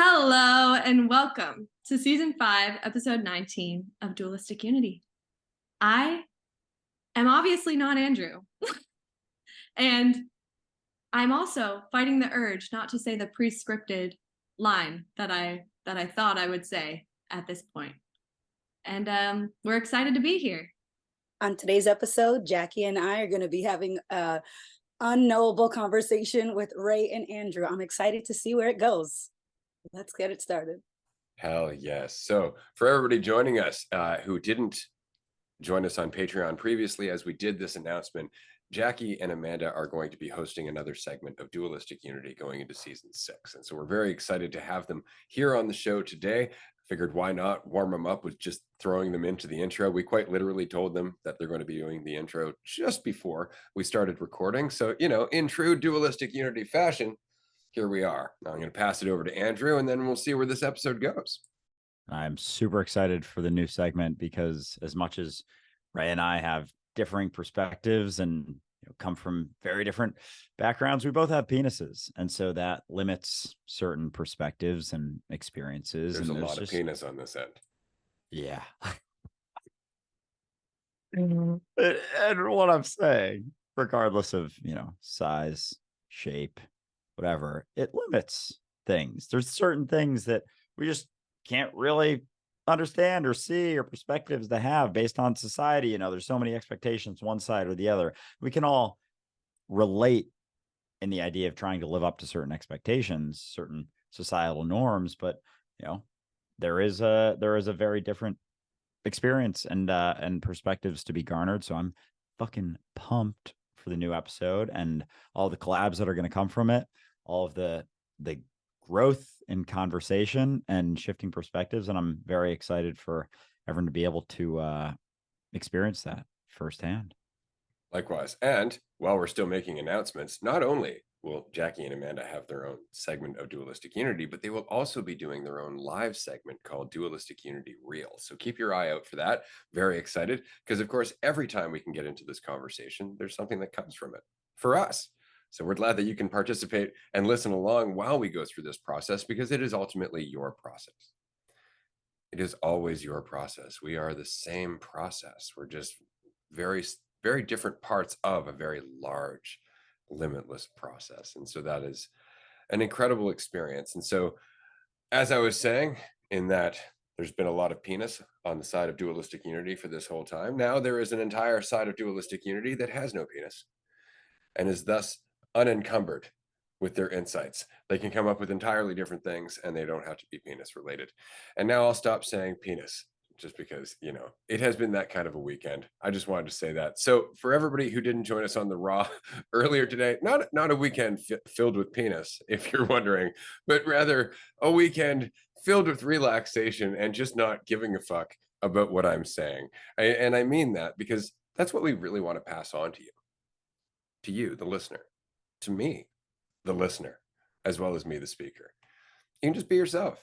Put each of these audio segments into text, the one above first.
Hello and welcome to season 5, episode 19 of Dualistic Unity. I am obviously not Andrew, and I'm also fighting the urge not to say the pre-scripted line that I thought I would say at this point. And we're excited to be here. On today's episode, Jackie and I are going to be having a unknowable conversation with Ray and Andrew. I'm excited to see where it goes. Let's get it started. Hell yes. So for everybody joining us who didn't join us on Patreon previously, as we did this announcement, Jackie and Amanda are going to be hosting another segment of Dualistic Unity going into season 6. And so we're very excited to have them here on the show today. Figured why not warm them up with just throwing them into the intro. We quite literally told them that they're going to be doing the intro just before we started recording. So, in true Dualistic Unity fashion, here we are. Now I'm going to pass it over to Andrew, and then we'll see where this episode goes. I'm super excited for the new segment because as much as Ray and I have differing perspectives and come from very different backgrounds, we both have penises. And so that limits certain perspectives and experiences. There's a lot of penis on this end. Yeah. And what I'm saying, regardless of, size, shape, whatever, it limits things. There's certain things that we just can't really understand or see, or perspectives to have based on society. There's so many expectations, one side or the other. We can all relate in the idea of trying to live up to certain expectations, certain societal norms, but there is a very different experience and perspectives to be garnered. So I'm fucking pumped for the new episode and all the collabs that are going to come from it, all of the growth in conversation and shifting perspectives. And I'm very excited for everyone to be able to experience that firsthand. Likewise. And while we're still making announcements, not only will Jackie and Amanda have their own segment of Dualistic Unity, but they will also be doing their own live segment called Dualistic Unity Reel. So keep your eye out for that. Very excited because, of course, every time we can get into this conversation, there's something that comes from it for us. So we're glad that you can participate and listen along while we go through this process, because it is ultimately your process. It is always your process. We are the same process. We're just very, very different parts of a very large, limitless process. And so that is an incredible experience. And so, as I was saying, in that there's been a lot of penis on the side of Dualistic Unity for this whole time, now there is an entire side of Dualistic Unity that has no penis and is thus unencumbered with their insights. They can come up with entirely different things and they don't have to be penis related. And now I'll stop saying penis just because, it has been that kind of a weekend. I just wanted to say that. So for everybody who didn't join us on the Raw earlier today, not a weekend filled with penis, if you're wondering, but rather a weekend filled with relaxation and just not giving a fuck about what I'm saying. And I mean that because that's what we really want to pass on to you, the listener, to me, the listener, as well as me, the speaker. You can just be yourself.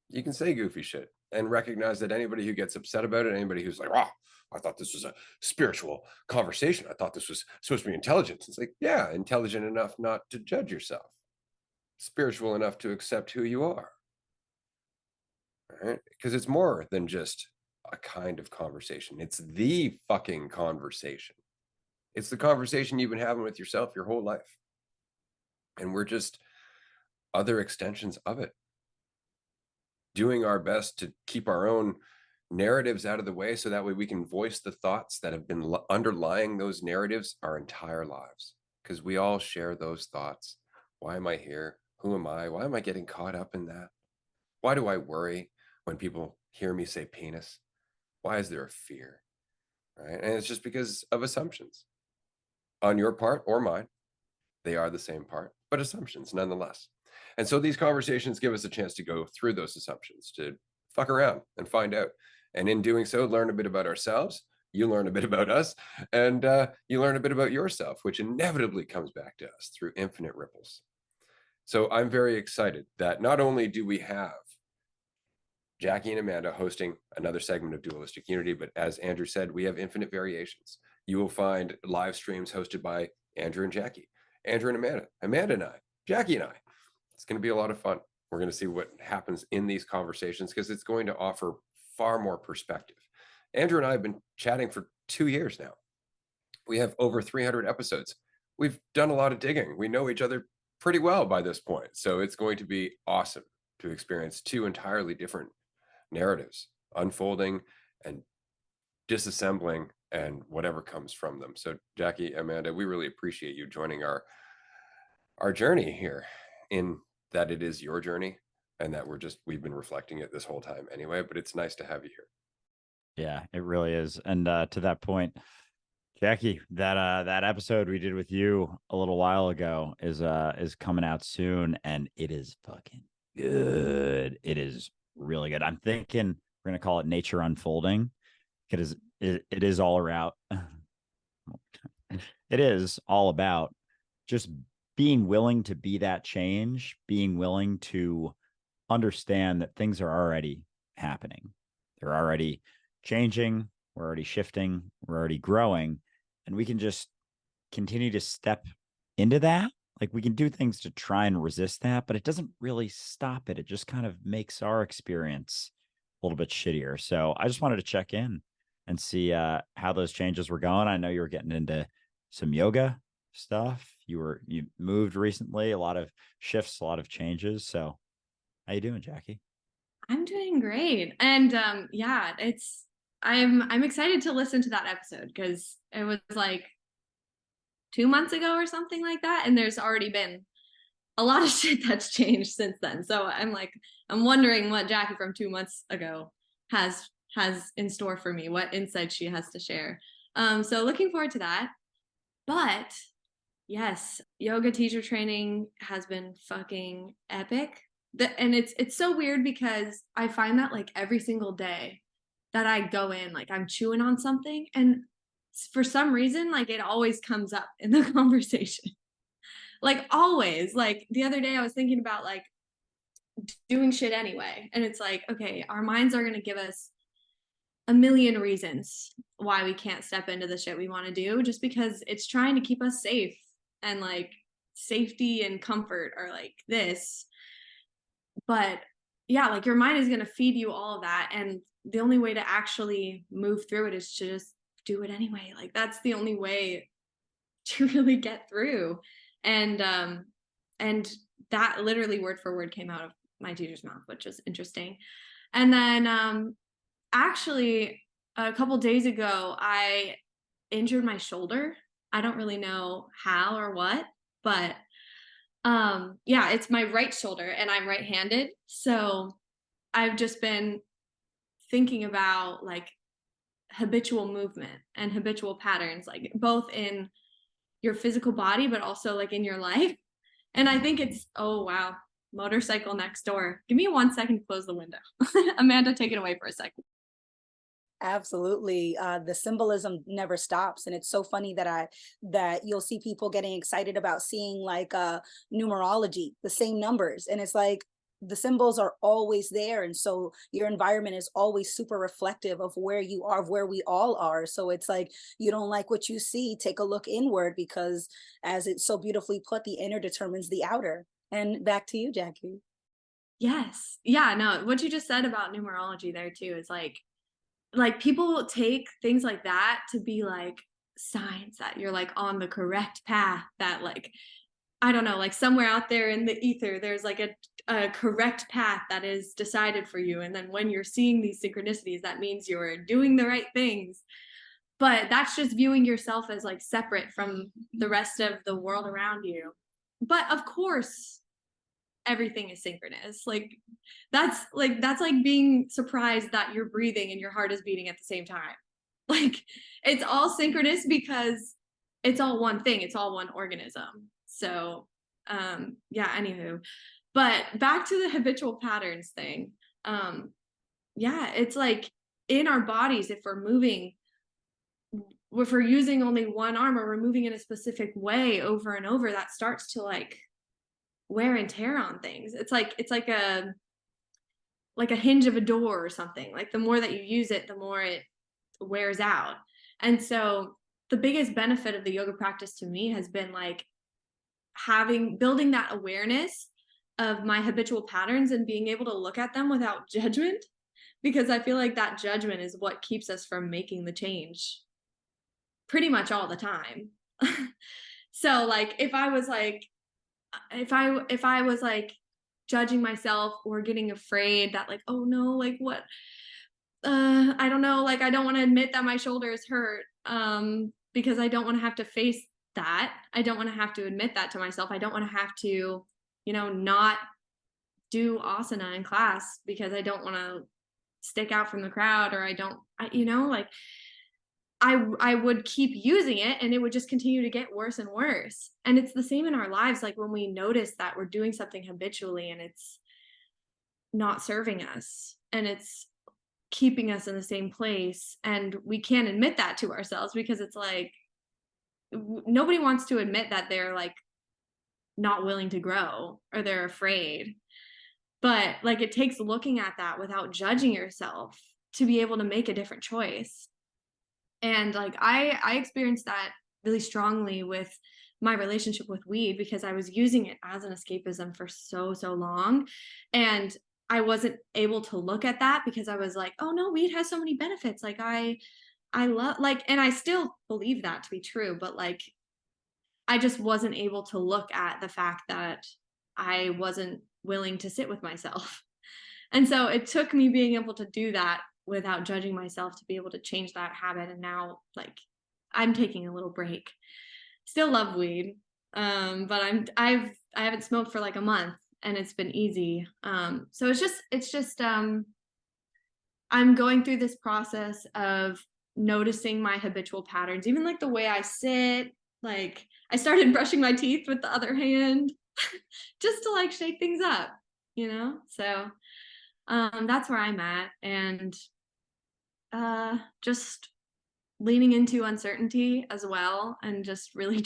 You can say goofy shit and recognize that anybody who gets upset about it, anybody who's like, oh, I thought this was a spiritual conversation, I thought this was supposed to be intelligent. It's like, yeah, intelligent enough not to judge yourself, spiritual enough to accept who you are. All right? Because it's more than just a kind of conversation. It's the fucking conversation. It's the conversation you've been having with yourself your whole life. And we're just other extensions of it, doing our best to keep our own narratives out of the way so that way we can voice the thoughts that have been underlying those narratives our entire lives, because we all share those thoughts. Why am I here? Who am I? Why am I getting caught up in that? Why do I worry when people hear me say penis? Why is there a fear? Right? And it's just because of assumptions on your part or mine. They are the same part, but assumptions nonetheless. And so these conversations give us a chance to go through those assumptions, to fuck around and find out. And in doing so, learn a bit about ourselves. You learn a bit about us, and you learn a bit about yourself, which inevitably comes back to us through infinite ripples. So I'm very excited that not only do we have Jackie and Amanda hosting another segment of Dualistic Unity, but as Andrew said, we have infinite variations. You will find live streams hosted by Andrew and Jackie, Andrew and Amanda, Amanda and I, Jackie and I. It's going to be a lot of fun. We're going to see what happens in these conversations because it's going to offer far more perspective. Andrew and I have been chatting for 2 years now. We have over 300 episodes. We've done a lot of digging. We know each other pretty well by this point. So it's going to be awesome to experience two entirely different narratives unfolding and disassembling and whatever comes from them. So Jackie, Amanda, we really appreciate you joining our journey here, in that it is your journey and that we've been reflecting it this whole time anyway, but it's nice to have you here. Yeah, it really is. And to that point, Jackie, that episode we did with you a little while ago is coming out soon, and it is fucking good. It is really good. I'm thinking we're gonna call it Nature Unfolding. It is all around. It is all about just being willing to be that change, being willing to understand that things are already happening. They're already changing. We're already shifting. We're already growing. And we can just continue to step into that. Like, we can do things to try and resist that, but it doesn't really stop it. It just kind of makes our experience a little bit shittier. So I just wanted to check in and see how those changes were going. I know you were getting into some yoga stuff. You moved recently, a lot of shifts, a lot of changes. So how you doing, Jackie? I'm doing great. And yeah, I'm excited to listen to that episode because it was like 2 months ago or something like that. And there's already been a lot of shit that's changed since then. So I'm wondering what Jackie from 2 months ago has in store for me, what insights she has to share. So looking forward to that. But yes, yoga teacher training has been fucking epic. And it's so weird because I find that like every single day that I go in, like I'm chewing on something, and for some reason, like it always comes up in the conversation. Like always. Like the other day I was thinking about like doing shit anyway. And it's like, okay, our minds are gonna give us a million reasons why we can't step into the shit we want to do, just because it's trying to keep us safe. And like safety and comfort are like this. But yeah, like your mind is going to feed you all of that, and the only way to actually move through it is to just do it anyway. Like that's the only way to really get through. And that literally word for word came out of my teacher's mouth, which is interesting. And then actually a couple days ago I injured my shoulder. I don't really know how or what, but yeah, it's my right shoulder and I'm right-handed. So I've just been thinking about like habitual movement and habitual patterns, like both in your physical body, but also like in your life. And I think it's, oh wow, motorcycle next door. Give me 1 second to close the window. Amanda, take it away for a second. Absolutely. The symbolism never stops. And it's so funny that you'll see people getting excited about seeing like numerology, the same numbers. And it's like the symbols are always there. And so your environment is always super reflective of where you are, of where we all are. So it's like, you don't like what you see, take a look inward, because as it's so beautifully put, the inner determines the outer. And back to you, Jackie. Yes. Yeah, no, what you just said about numerology there too is like people take things like that to be like signs that you're like on the correct path, that like, I don't know, like somewhere out there in the ether, there's like a correct path that is decided for you. And then when you're seeing these synchronicities, that means you're doing the right things. But that's just viewing yourself as like separate from the rest of the world around you. But of course, everything is synchronous. That's like being surprised that you're breathing and your heart is beating at the same time. Like it's all synchronous because it's all one thing, it's all one organism. So yeah, anywho, but back to the habitual patterns thing. Yeah, it's like in our bodies, if we're using only one arm, or we're moving in a specific way over and over, that starts to like wear and tear on things. It's like a hinge of a door or something. Like the more that you use it, the more it wears out. And so the biggest benefit of the yoga practice to me has been like building that awareness of my habitual patterns and being able to look at them without judgment, because I feel like that judgment is what keeps us from making the change pretty much all the time. So like if I was like judging myself or getting afraid that like, oh no, like what, I don't know, like I don't want to admit that my shoulders hurt, because I don't want to have to face that. I don't want to have to admit that to myself. I don't want to have to, not do asana in class because I don't want to stick out from the crowd, or like I would keep using it and it would just continue to get worse and worse. And it's the same in our lives. Like when we notice that we're doing something habitually and it's not serving us and it's keeping us in the same place, and we can't admit that to ourselves because it's like nobody wants to admit that they're like not willing to grow or they're afraid. But like it takes looking at that without judging yourself to be able to make a different choice. And like I experienced that really strongly with my relationship with weed, because I was using it as an escapism for so long, and I wasn't able to look at that because I was like, oh no, weed has so many benefits. Like I love, like, and I still believe that to be true, but like I just wasn't able to look at the fact that I wasn't willing to sit with myself. And so it took me being able to do that without judging myself to be able to change that habit. And now like I'm taking a little break. Still love weed. But I haven't smoked for like a month and it's been easy. So it's just I'm going through this process of noticing my habitual patterns, even like the way I sit. Like I started brushing my teeth with the other hand just to like shake things up, So that's where I'm at. And just leaning into uncertainty as well, and just really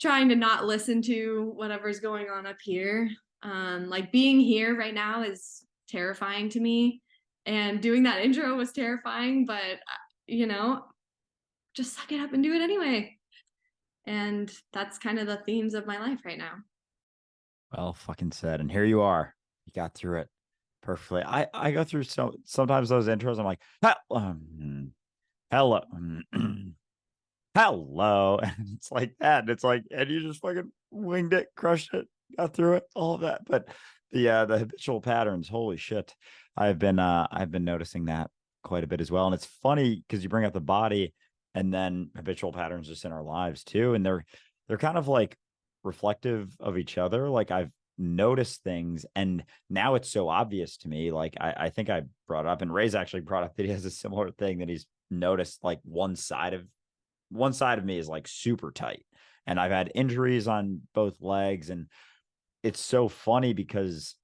trying to not listen to whatever's going on up here. Like being here right now is terrifying to me, and doing that intro was terrifying, but just suck it up and do it anyway. And that's kind of the themes of my life right now. Well, fucking said. And here you are. You got through it perfectly. I go through sometimes those intros. I'm like, hello, hello, and it's like that. And it's like, and you just fucking winged it, crushed it, got through it, all of that. But the habitual patterns, holy shit, I've been noticing that quite a bit as well. And it's funny because you bring up the body, and then habitual patterns just in our lives too, and they're kind of like reflective of each other. Like I've noticed things, and now it's so obvious to me. Like I think I brought up, and Ray's actually brought up that he has a similar thing, that he's noticed like one side of me is like super tight, and I've had injuries on both legs, and it's so funny because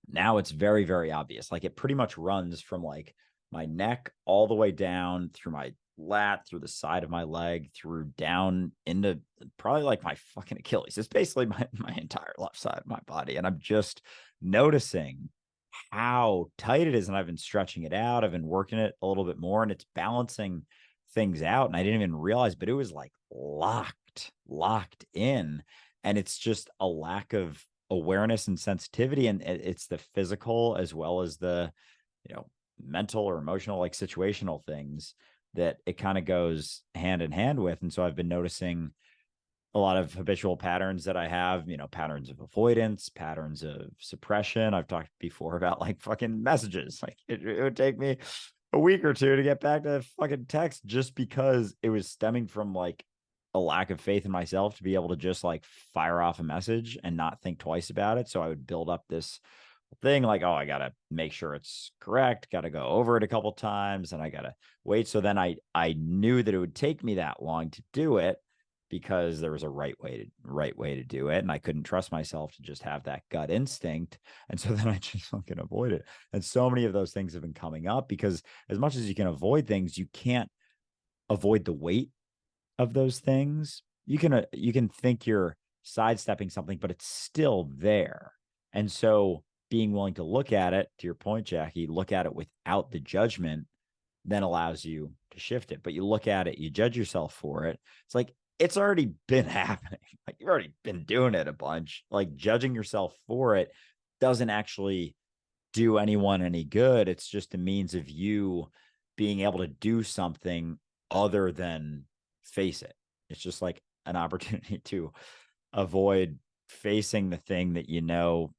now it's very, very obvious. Like it pretty much runs from like my neck all the way down through my lat, through the side of my leg, through down into probably like my fucking Achilles. It's basically my entire left side of my body. And I'm just noticing how tight it is. And I've been stretching it out. I've been working it a little bit more, and it's balancing things out. And I didn't even realize, but it was like locked in. And it's just a lack of awareness and sensitivity. And it's the physical as well as the, mental or emotional, like situational things, that it kind of goes hand in hand with. And so I've been noticing a lot of habitual patterns that I have, patterns of avoidance, patterns of suppression. I've talked before about like fucking messages. Like it would take me a week or two to get back to fucking text, just because it was stemming from like a lack of faith in myself to be able to just like fire off a message and not think twice about it. So I would build up this thing like, oh, I got to make sure it's correct. Got to go over it a couple times, and I got to wait. So then I knew that it would take me that long to do it, because there was a right way to do it. And I couldn't trust myself to just have that gut instinct. And so then I just fucking avoid it. And so many of those things have been coming up, because as much as you can avoid things, you can't avoid the weight of those things. You can think you're sidestepping something, but it's still there. And so being willing to look at it, to your point, Jackie, look at it without the judgment, then allows you to shift it. But you look at it, you judge yourself for it. It's like, it's already been happening. Like, you've already been doing it a bunch. Like, judging yourself for it doesn't actually do anyone any good. It's just a means of you being able to do something other than face it. It's just like an opportunity to avoid facing the thing that you know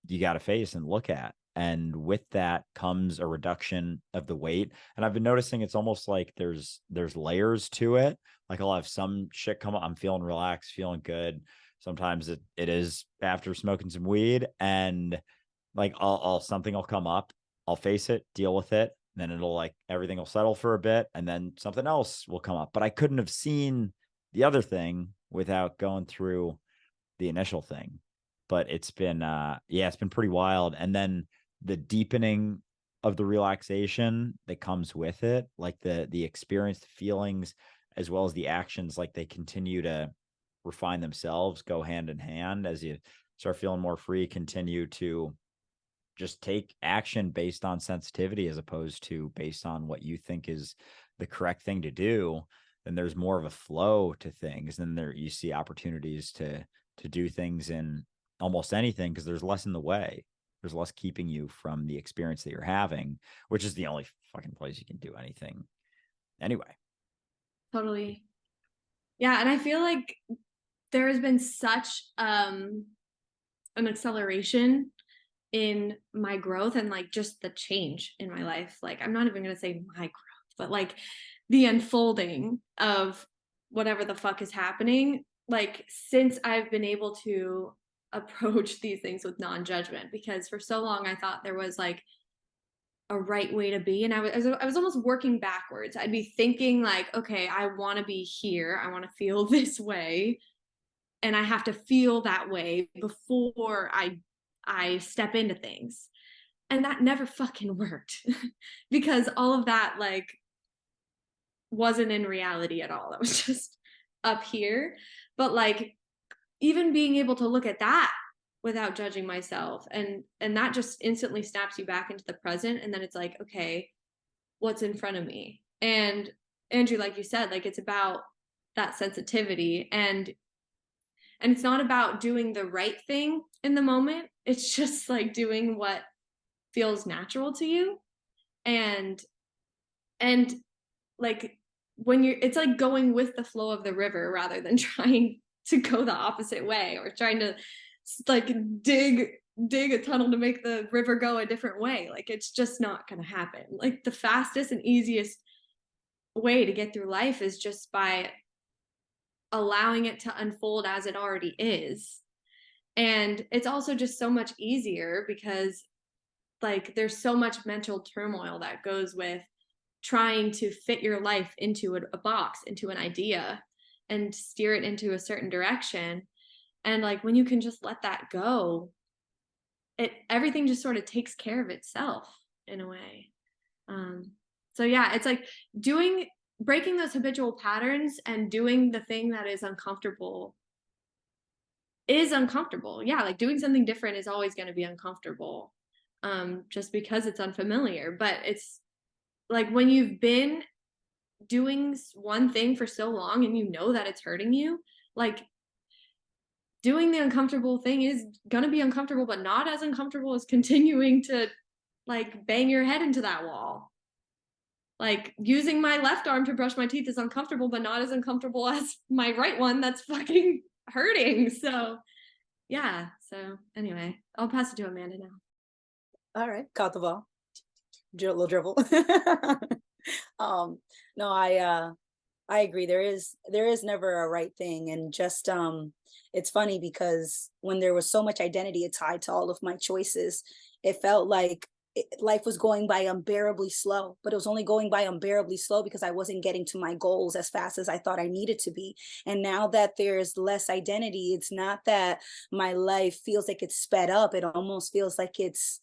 you got to face and look at. And with that comes a reduction of the weight. And I've been noticing it's almost like there's layers to it. Like, I'll have some shit come up, I'm feeling relaxed, feeling good. Sometimes it is after smoking some weed, and like I'll something will come up, I'll face it, deal with it, then it'll like everything will settle for a bit, and then something else will come up. But I couldn't have seen the other thing without going through the initial thing. But it's been it's been pretty wild. And then the deepening of the relaxation that comes with it, like the experience, the feelings, as well as the actions, like they continue to refine themselves, go hand in hand as you start feeling more free, continue to just take action based on sensitivity as opposed to based on what you think is the correct thing to do. Then there's more of a flow to things. Then there you see opportunities to do things in almost anything, because there's less in the way. There's less keeping you from the experience that you're having, which is the only fucking place you can do anything anyway. Totally. Yeah, and I feel like there has been such an acceleration in my growth and like just the change in my life. Like, I'm not even going to say my growth, but like the unfolding of whatever the fuck is happening, like since I've been able to approach these things with non-judgment. Because for so long I thought there was like a right way to be, and I was almost working backwards. I'd be thinking like, okay, I want to be here, I want to feel this way, and I have to feel that way before I step into things. And that never fucking worked because all of that like wasn't in reality at all. It was just up here. But like, even being able to look at that without judging myself, and that just instantly snaps you back into the present. And then it's like, okay, what's in front of me? And Andrew, like you said, like it's about that sensitivity, and it's not about doing the right thing in the moment. It's just like doing what feels natural to you. And like when it's like going with the flow of the river rather than trying to go the opposite way, or trying to like dig a tunnel to make the river go a different way. Like, it's just not going to happen. Like, the fastest and easiest way to get through life is just by allowing it to unfold as it already is. And it's also just so much easier because like there's so much mental turmoil that goes with trying to fit your life into a box, into an idea, and steer it into a certain direction. And like when you can just let that go, everything just sort of takes care of itself in a way. So yeah, it's like breaking those habitual patterns and doing the thing that is uncomfortable. Yeah, like doing something different is always going to be uncomfortable, just because it's unfamiliar. But it's like when you've been doing one thing for so long and you know that it's hurting you, like doing the uncomfortable thing is going to be uncomfortable, but not as uncomfortable as continuing to like bang your head into that wall. Like using my left arm to brush my teeth is uncomfortable, but not as uncomfortable as my right one that's fucking hurting. So yeah. So anyway, I'll pass it to Amanda now. All right, caught the ball. Little dribble. No, I agree. There is never a right thing. And just it's funny because when there was so much identity tied to all of my choices, it felt like life was going by unbearably slow. But it was only going by unbearably slow because I wasn't getting to my goals as fast as I thought I needed to be. And now that there's less identity, it's not that my life feels like it's sped up. It almost feels like it's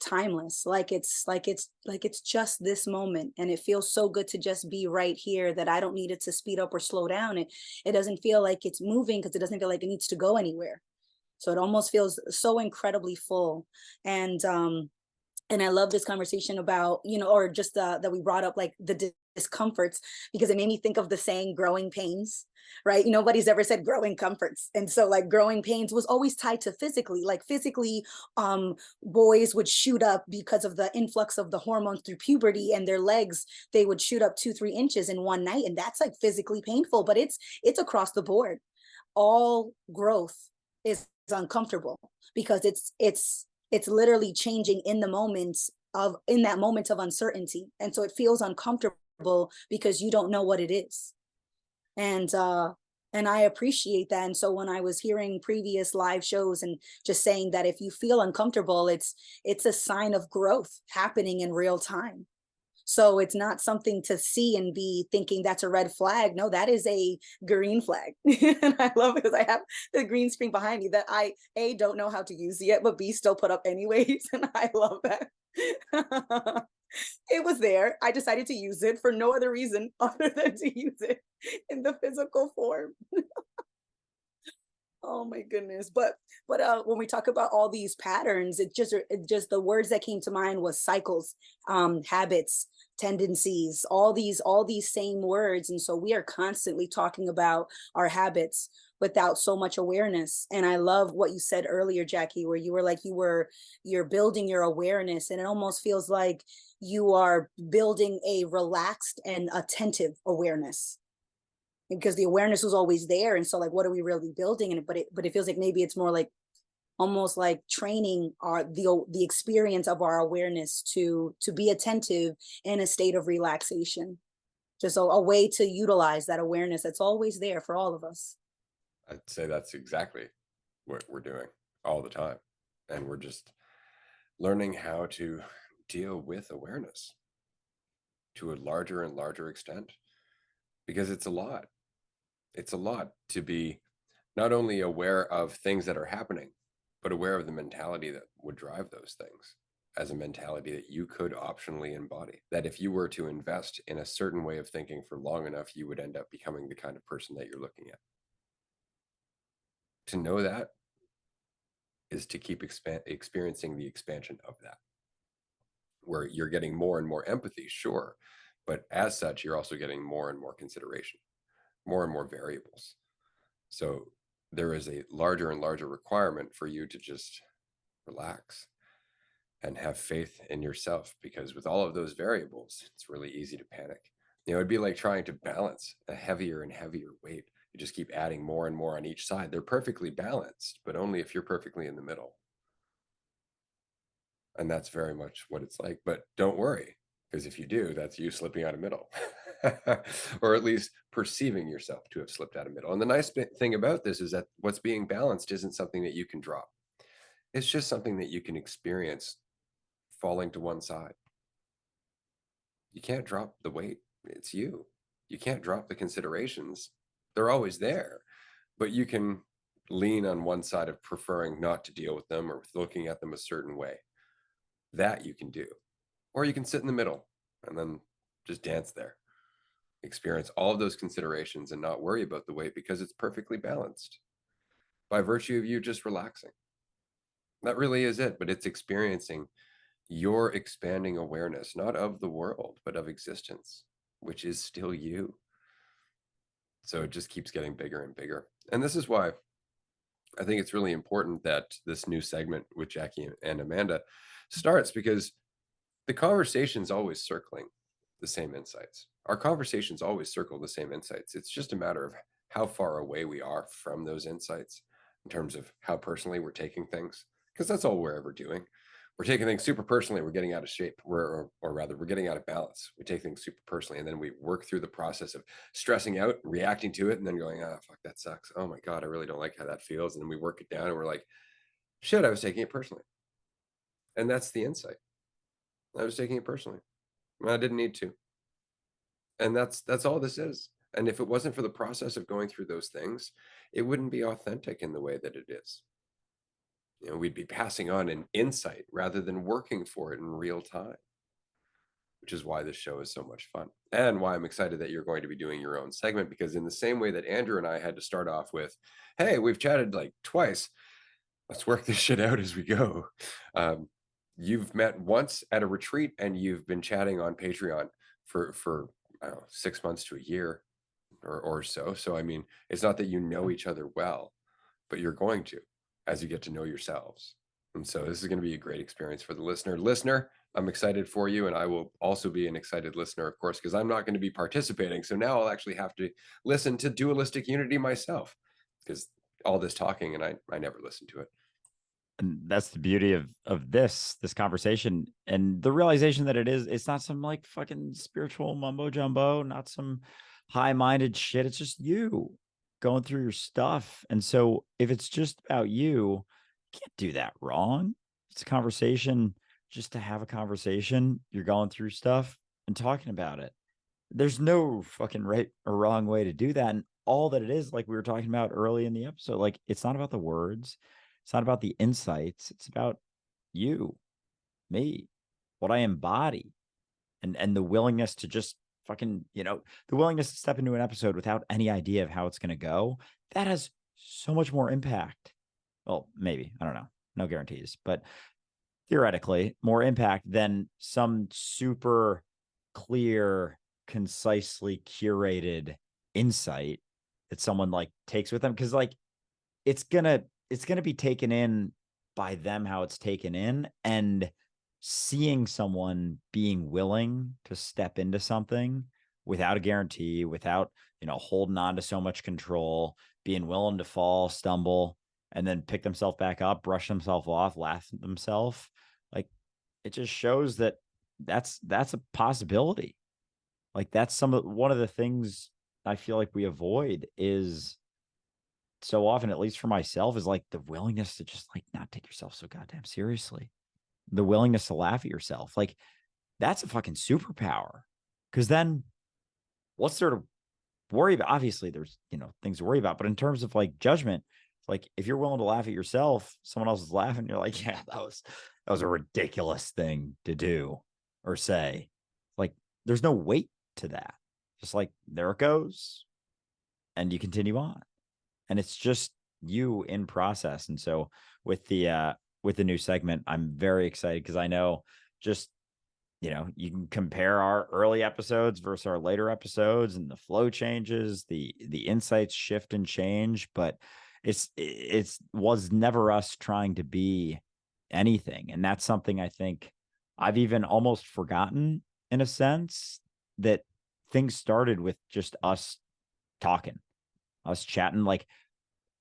timeless, like it's just this moment. And it feels so good to just be right here that I don't need it to speed up or slow down. It doesn't feel like it's moving because it doesn't feel like it needs to go anywhere. So it almost feels so incredibly full. And I love this conversation about, or just that we brought up like the discomforts, because it made me think of the saying growing pains, right? Nobody's ever said growing comforts. And so like growing pains was always tied to physically, like physically, boys would shoot up because of the influx of the hormones through puberty, and their legs, they would shoot up 2-3 inches in one night. And that's like physically painful, but it's across the board. All growth is uncomfortable because it's literally changing in the moment in that moment of uncertainty. And so it feels uncomfortable because you don't know what it is. And I appreciate that. And so when I was hearing previous live shows and just saying that if you feel uncomfortable, it's a sign of growth happening in real time. So it's not something to see and be thinking that's a red flag. No, that is a green flag. And I love it because I have the green screen behind me that I A, don't know how to use yet, but B, still put up anyways. And I love that. It was there. I decided to use it for no other reason other than to use it in the physical form. Oh my goodness. But when we talk about all these patterns, it just the words that came to mind was cycles, habits, tendencies, all these same words. And so we are constantly talking about our habits without so much awareness. And I love what you said earlier, Jackie, where you were like you're building your awareness, and it almost feels like you are building a relaxed and attentive awareness, because the awareness was always there. And so like, what are we really building in it? But it feels like maybe it's more like almost like training the experience of our awareness to be attentive in a state of relaxation, just a way to utilize that awareness that's always there for all of us. I'd say that's exactly what we're doing all the time. And we're just learning how to deal with awareness to a larger and larger extent, because it's a lot. It's a lot to be not only aware of things that are happening, but aware of the mentality that would drive those things, as a mentality that you could optionally embody. That if you were to invest in a certain way of thinking for long enough, you would end up becoming the kind of person that you're looking at. To know that is to keep experiencing the expansion of that, where you're getting more and more empathy, sure, but as such, you're also getting more and more consideration, more and more variables. So there is a larger and larger requirement for you to just relax and have faith in yourself, because with all of those variables, it's really easy to panic. It'd be like trying to balance a heavier and heavier weight. You just keep adding more and more on each side. They're perfectly balanced, but only if you're perfectly in the middle. And that's very much what it's like. But don't worry, because if you do, that's you slipping out of middle, or at least perceiving yourself to have slipped out of middle. And the nice thing about this is that what's being balanced isn't something that you can drop. It's just something that you can experience falling to one side. You can't drop the weight. It's you. You can't drop the considerations. They're always there, but you can lean on one side of preferring not to deal with them or looking at them a certain way. That you can do. Or you can sit in the middle and then just dance there. Experience all of those considerations and not worry about the weight, because it's perfectly balanced by virtue of you just relaxing. That really is it, but it's experiencing your expanding awareness, not of the world, but of existence, which is still you. So it just keeps getting bigger and bigger. And this is why I think it's really important that this new segment with Jackie and Amanda starts, because the conversation's always circling the same insights. Our conversations always circle the same insights. It's just a matter of how far away we are from those insights in terms of how personally we're taking things, because that's all we're ever doing. We're taking things super personally. We're getting out of shape, or rather, we're getting out of balance. We take things super personally, and then we work through the process of stressing out, reacting to it, and then going, "Ah, fuck, that sucks. Oh my God, I really don't like how that feels." And then we work it down, and we're like, "Shit, I was taking it personally." And that's the insight. I was taking it personally. I didn't need to. And that's all this is. And if it wasn't for the process of going through those things, it wouldn't be authentic in the way that it is. We'd be passing on an insight rather than working for it in real time, which is why this show is so much fun, and why I'm excited that you're going to be doing your own segment, because in the same way that Andrew and I had to start off with, "Hey, we've chatted like twice. Let's work this shit out as we go." You've met once at a retreat, and you've been chatting on Patreon for I don't know, 6 months to a year or so. So, I mean, it's not that you know each other well, but you're going to as you get to know yourselves. And so this is going to be a great experience for the listener. Listener, I'm excited for you. And I will also be an excited listener, of course, because I'm not going to be participating. So now I'll actually have to listen to Dualistic Unity myself, because all this talking and I never listened to it. And that's the beauty of this conversation, and the realization that it's not some like fucking spiritual mumbo jumbo, not some high-minded shit. It's just you going through your stuff. And so if it's just about you can't do that wrong. It's a conversation just to have a conversation. You're going through stuff and talking about it. There's no fucking right or wrong way to do that. And all that it is, like we were talking about early in the episode, like it's not about the words, it's not about the insights, it's about you, me, what I embody, and the willingness to just fucking, the willingness to step into an episode without any idea of how it's going to go. That has so much more impact. Well, maybe, I don't know, no guarantees, but theoretically more impact than some super clear, concisely curated insight that someone like takes with them. Cause like it's gonna be taken in by them how it's taken in, and seeing someone being willing to step into something without a guarantee, without holding on to so much control, being willing to fall, stumble, and then pick themselves back up, brush themselves off, laugh at themselves, like it just shows that that's a possibility. Like that's one of the things I feel like we avoid is so often, at least for myself, is like the willingness to just like not take yourself so goddamn seriously. The willingness to laugh at yourself. Like that's a fucking superpower. Cause then what's there to worry about? Obviously there's, things to worry about, but in terms of like judgment, like if you're willing to laugh at yourself, someone else is laughing, you're like, yeah, that was a ridiculous thing to do or say. Like there's no weight to that. Just like there it goes. And you continue on. And it's just you in process. And so with the new segment, I'm very excited because I know just you can compare our early episodes versus our later episodes, and the flow changes, the insights shift and change, but it was never us trying to be anything. And that's something I think I've even almost forgotten, in a sense, that things started with just us talking, us chatting, like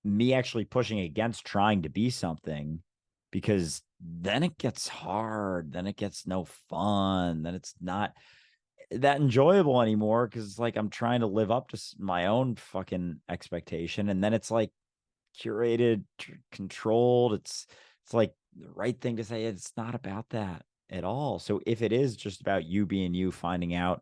me actually pushing against trying to be something, because then it gets hard, then it gets no fun, then it's not that enjoyable anymore, because it's like I'm trying to live up to my own fucking expectation, and then it's like curated, controlled. It's like the right thing to say. It's not about that at all. So if it is just about you being you, finding out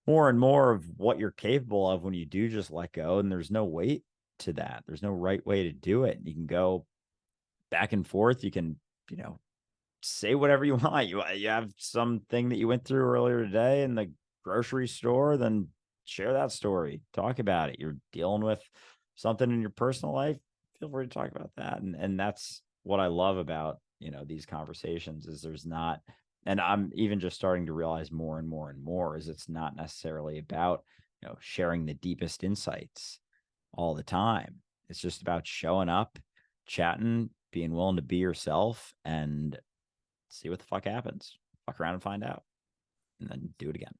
more and more of what you're capable of when you do just let go, and there's no weight to that, there's no right way to do it. You can go back and forth, you can say whatever you want. You have something that you went through earlier today in the grocery store, then share that story, talk about it. You're dealing with something in your personal life, feel free to talk about that. And that's what I love about these conversations, is there's not, and I'm even just starting to realize more and more and more, is it's not necessarily about sharing the deepest insights all the time. It's just about showing up, chatting, being willing to be yourself, and see what the fuck happens. Fuck around and find out, and then do it again.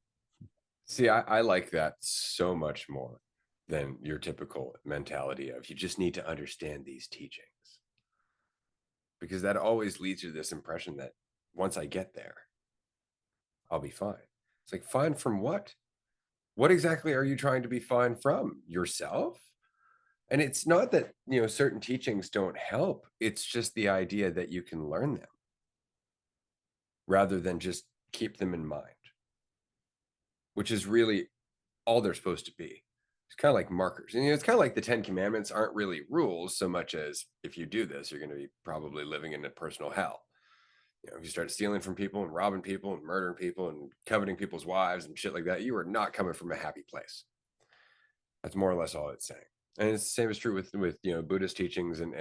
See, I like that so much more than your typical mentality of you just need to understand these teachings, because that always leads to this impression that once I get there, I'll be fine. It's like, fine from what? What exactly are you trying to be fine from? Yourself? And it's not that, certain teachings don't help. It's just the idea that you can learn them rather than just keep them in mind, which is really all they're supposed to be. It's kind of like markers. And it's kind of like the 10 Commandments aren't really rules so much as, if you do this, you're going to be probably living in a personal hell. If you start stealing from people and robbing people and murdering people and coveting people's wives and shit like that, you are not coming from a happy place. That's more or less all it's saying. And it's the same is true with Buddhist teachings and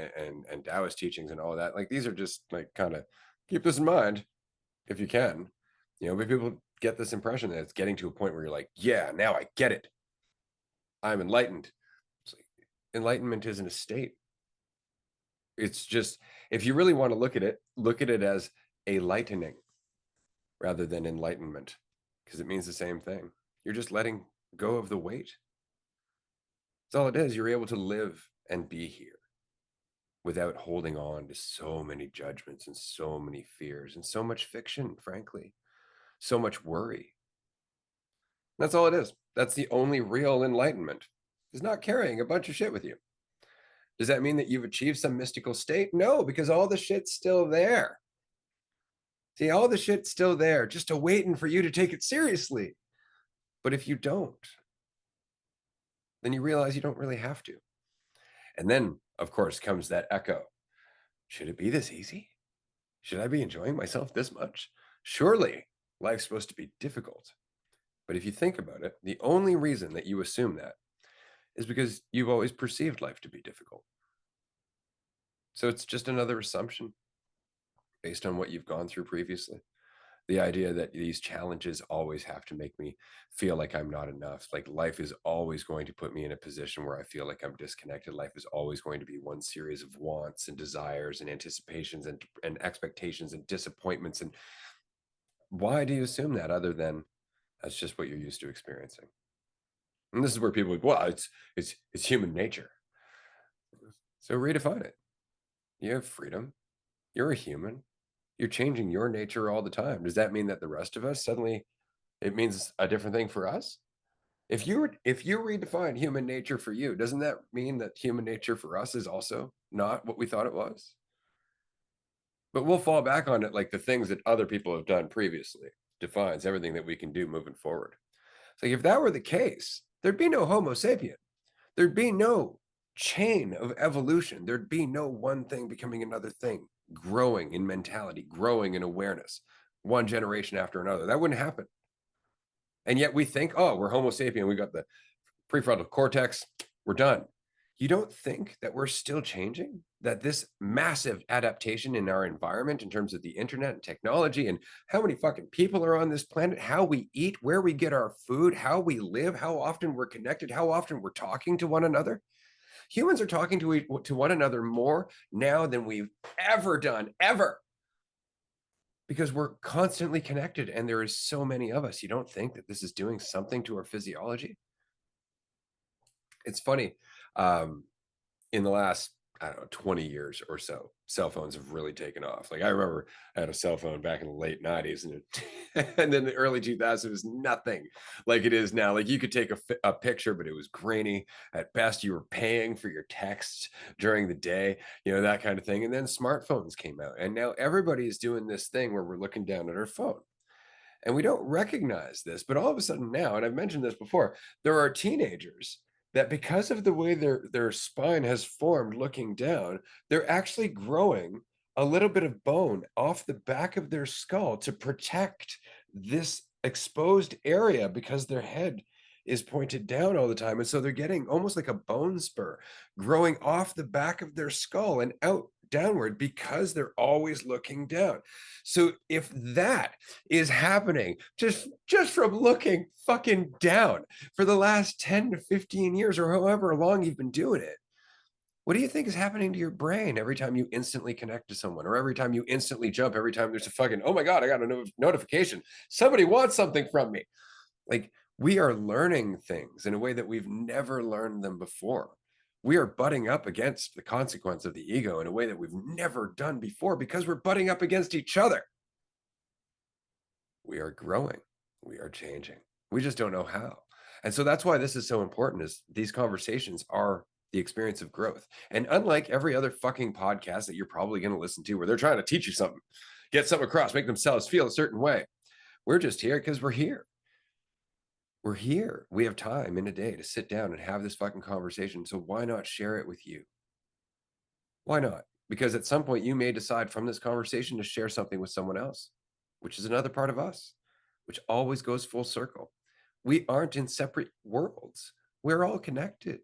Taoist teachings and all of that. Like these are just like kind of keep this in mind if you can. But people get this impression that it's getting to a point where you're like, yeah, now I get it. I'm enlightened. It's like, enlightenment isn't a state. It's just, if you really want to look at it as a lightening rather than enlightenment, because it means the same thing. You're just letting go of the weight. That's all it is. You're able to live and be here without holding on to so many judgments and so many fears and so much fiction, frankly, so much worry. That's all it is. That's the only real enlightenment, is not carrying a bunch of shit with you. Does that mean that you've achieved some mystical state? No, because all the shit's still there. See, all the shit's still there, just waiting for you to take it seriously. But if you don't, then you realize you don't really have to. And then, of course, comes that echo. Should it be this easy? Should I be enjoying myself this much? Surely life's supposed to be difficult. But if you think about it, the only reason that you assume that is because you've always perceived life to be difficult. So it's just another assumption based on what you've gone through previously. The idea that these challenges always have to make me feel like I'm not enough. Like life is always going to put me in a position where I feel like I'm disconnected. Life is always going to be one series of wants and desires and anticipations and expectations and disappointments. And why do you assume that, other than that's just what you're used to experiencing? And this is where people are like, well, it's human nature. So redefine it. You have freedom. You're a human. You're changing your nature all the time. Does that mean that the rest of us suddenly, it means a different thing for us? If you redefine human nature for you, doesn't that mean that human nature for us is also not what we thought it was? But we'll fall back on it like the things that other people have done previously defines everything that we can do moving forward. It's like, if that were the case, there'd be no Homo sapien. There'd be no chain of evolution. There'd be no one thing becoming another thing, growing in mentality, growing in awareness, one generation after another. That wouldn't happen. And yet we think, oh, we're Homo sapien. We got the prefrontal cortex. We're done. You don't think that we're still changing? That this massive adaptation in our environment in terms of the internet and technology and how many fucking people are on this planet, how we eat, where we get our food, how we live, how often we're connected, how often we're talking to one another. Humans are talking to one another more now than we've ever done, ever. Because we're constantly connected and there is so many of us. You don't think that this is doing something to our physiology? It's funny. In the last, I don't know, 20 years or so, cell phones have really taken off. Like I remember I had a cell phone back in the late 90s and then the early 2000s, it was nothing like it is now. Like you could take a picture, but it was grainy. At best, you were paying for your texts during the day, that kind of thing. And then smartphones came out and now everybody is doing this thing where we're looking down at our phone. And we don't recognize this, but all of a sudden now, and I've mentioned this before, there are teenagers that because of the way their spine has formed looking down, they're actually growing a little bit of bone off the back of their skull to protect this exposed area because their head is pointed down all the time. And so they're getting almost like a bone spur growing off the back of their skull and out downward because they're always looking down. So if that is happening just from looking fucking down for the last 10 to 15 years or however long you've been doing it, what do you think is happening to your brain every time you instantly connect to someone, or every time you instantly jump, every time there's a fucking, oh my God, I got a notification. Somebody wants something from me. Like, we are learning things in a way that we've never learned them before. We are butting up against the consequence of the ego in a way that we've never done before because we're butting up against each other. We are growing. We are changing. We just don't know how. And so that's why this is so important, is these conversations are the experience of growth. And unlike every other fucking podcast that you're probably going to listen to where they're trying to teach you something, get something across, make themselves feel a certain way, we're just here because we're here. We're here. We have time in a day to sit down and have this fucking conversation. So why not share it with you? Why not? Because at some point you may decide from this conversation to share something with someone else, which is another part of us, which always goes full circle. We aren't in separate worlds. We're all connected.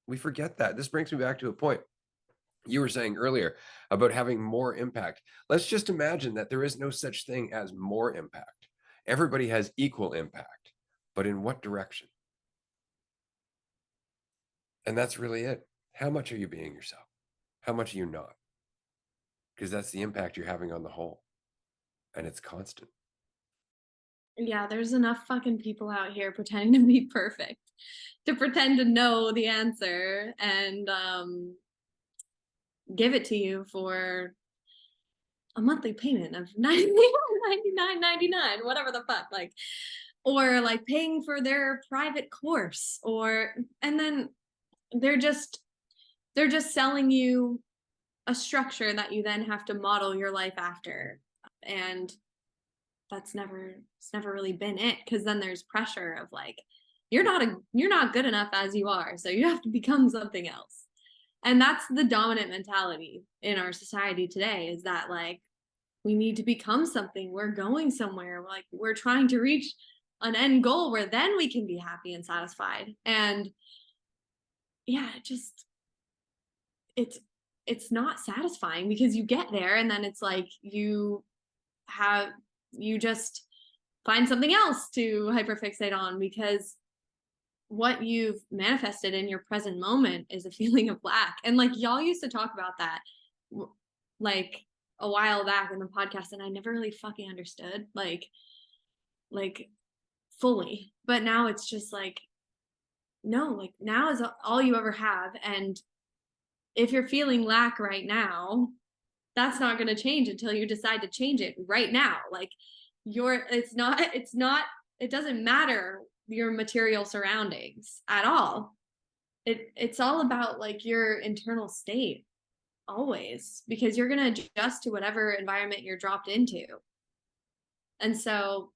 We forget that. This brings me back to a point you were saying earlier about having more impact. Let's just imagine that there is no such thing as more impact. Everybody has equal impact, but in what direction? And that's really it. How much are you being yourself? How much are you not? Because that's the impact you're having on the whole. And it's constant. Yeah, there's enough fucking people out here pretending to be perfect, to pretend to know the answer and give it to you for a monthly payment of $99.99, whatever the fuck, like, or like paying for their private course, or and then they're just selling you a structure that you then have to model your life after, and it's never really been it, because then there's pressure of like, you're not good enough as you are, so you have to become something else. And that's the dominant mentality in our society today, is that like, we need to become something, we're going somewhere, like we're trying to reach an end goal where then we can be happy and satisfied. And yeah, it's not satisfying, because you get there and then it's like you just find something else to hyperfixate on, because what you've manifested in your present moment is a feeling of lack. And like, y'all used to talk about that like a while back in the podcast, and I never really fucking understood like fully. But now it's just like, no, like now is all you ever have. And if you're feeling lack right now, that's not going to change until you decide to change it right now. Like it doesn't matter your material surroundings at all. It's all about like your internal state always, because you're going to adjust to whatever environment you're dropped into. And so,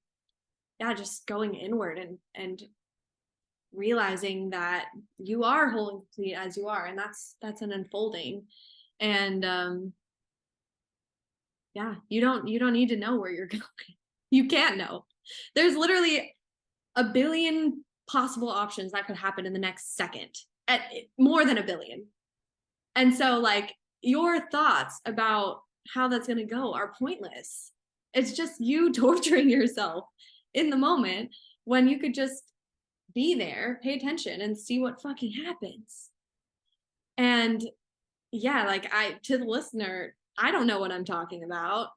yeah, just going inward and realizing that you are whole and complete as you are. And that's an unfolding. And yeah, you don't need to know where you're going. You can't know. There's literally a billion possible options that could happen in the next second, at more than a billion. And so like, your thoughts about how that's going to go are pointless. It's just you torturing yourself in the moment, when you could just be there, pay attention, and see what fucking happens. And yeah, like, to the listener, I don't know what I'm talking about.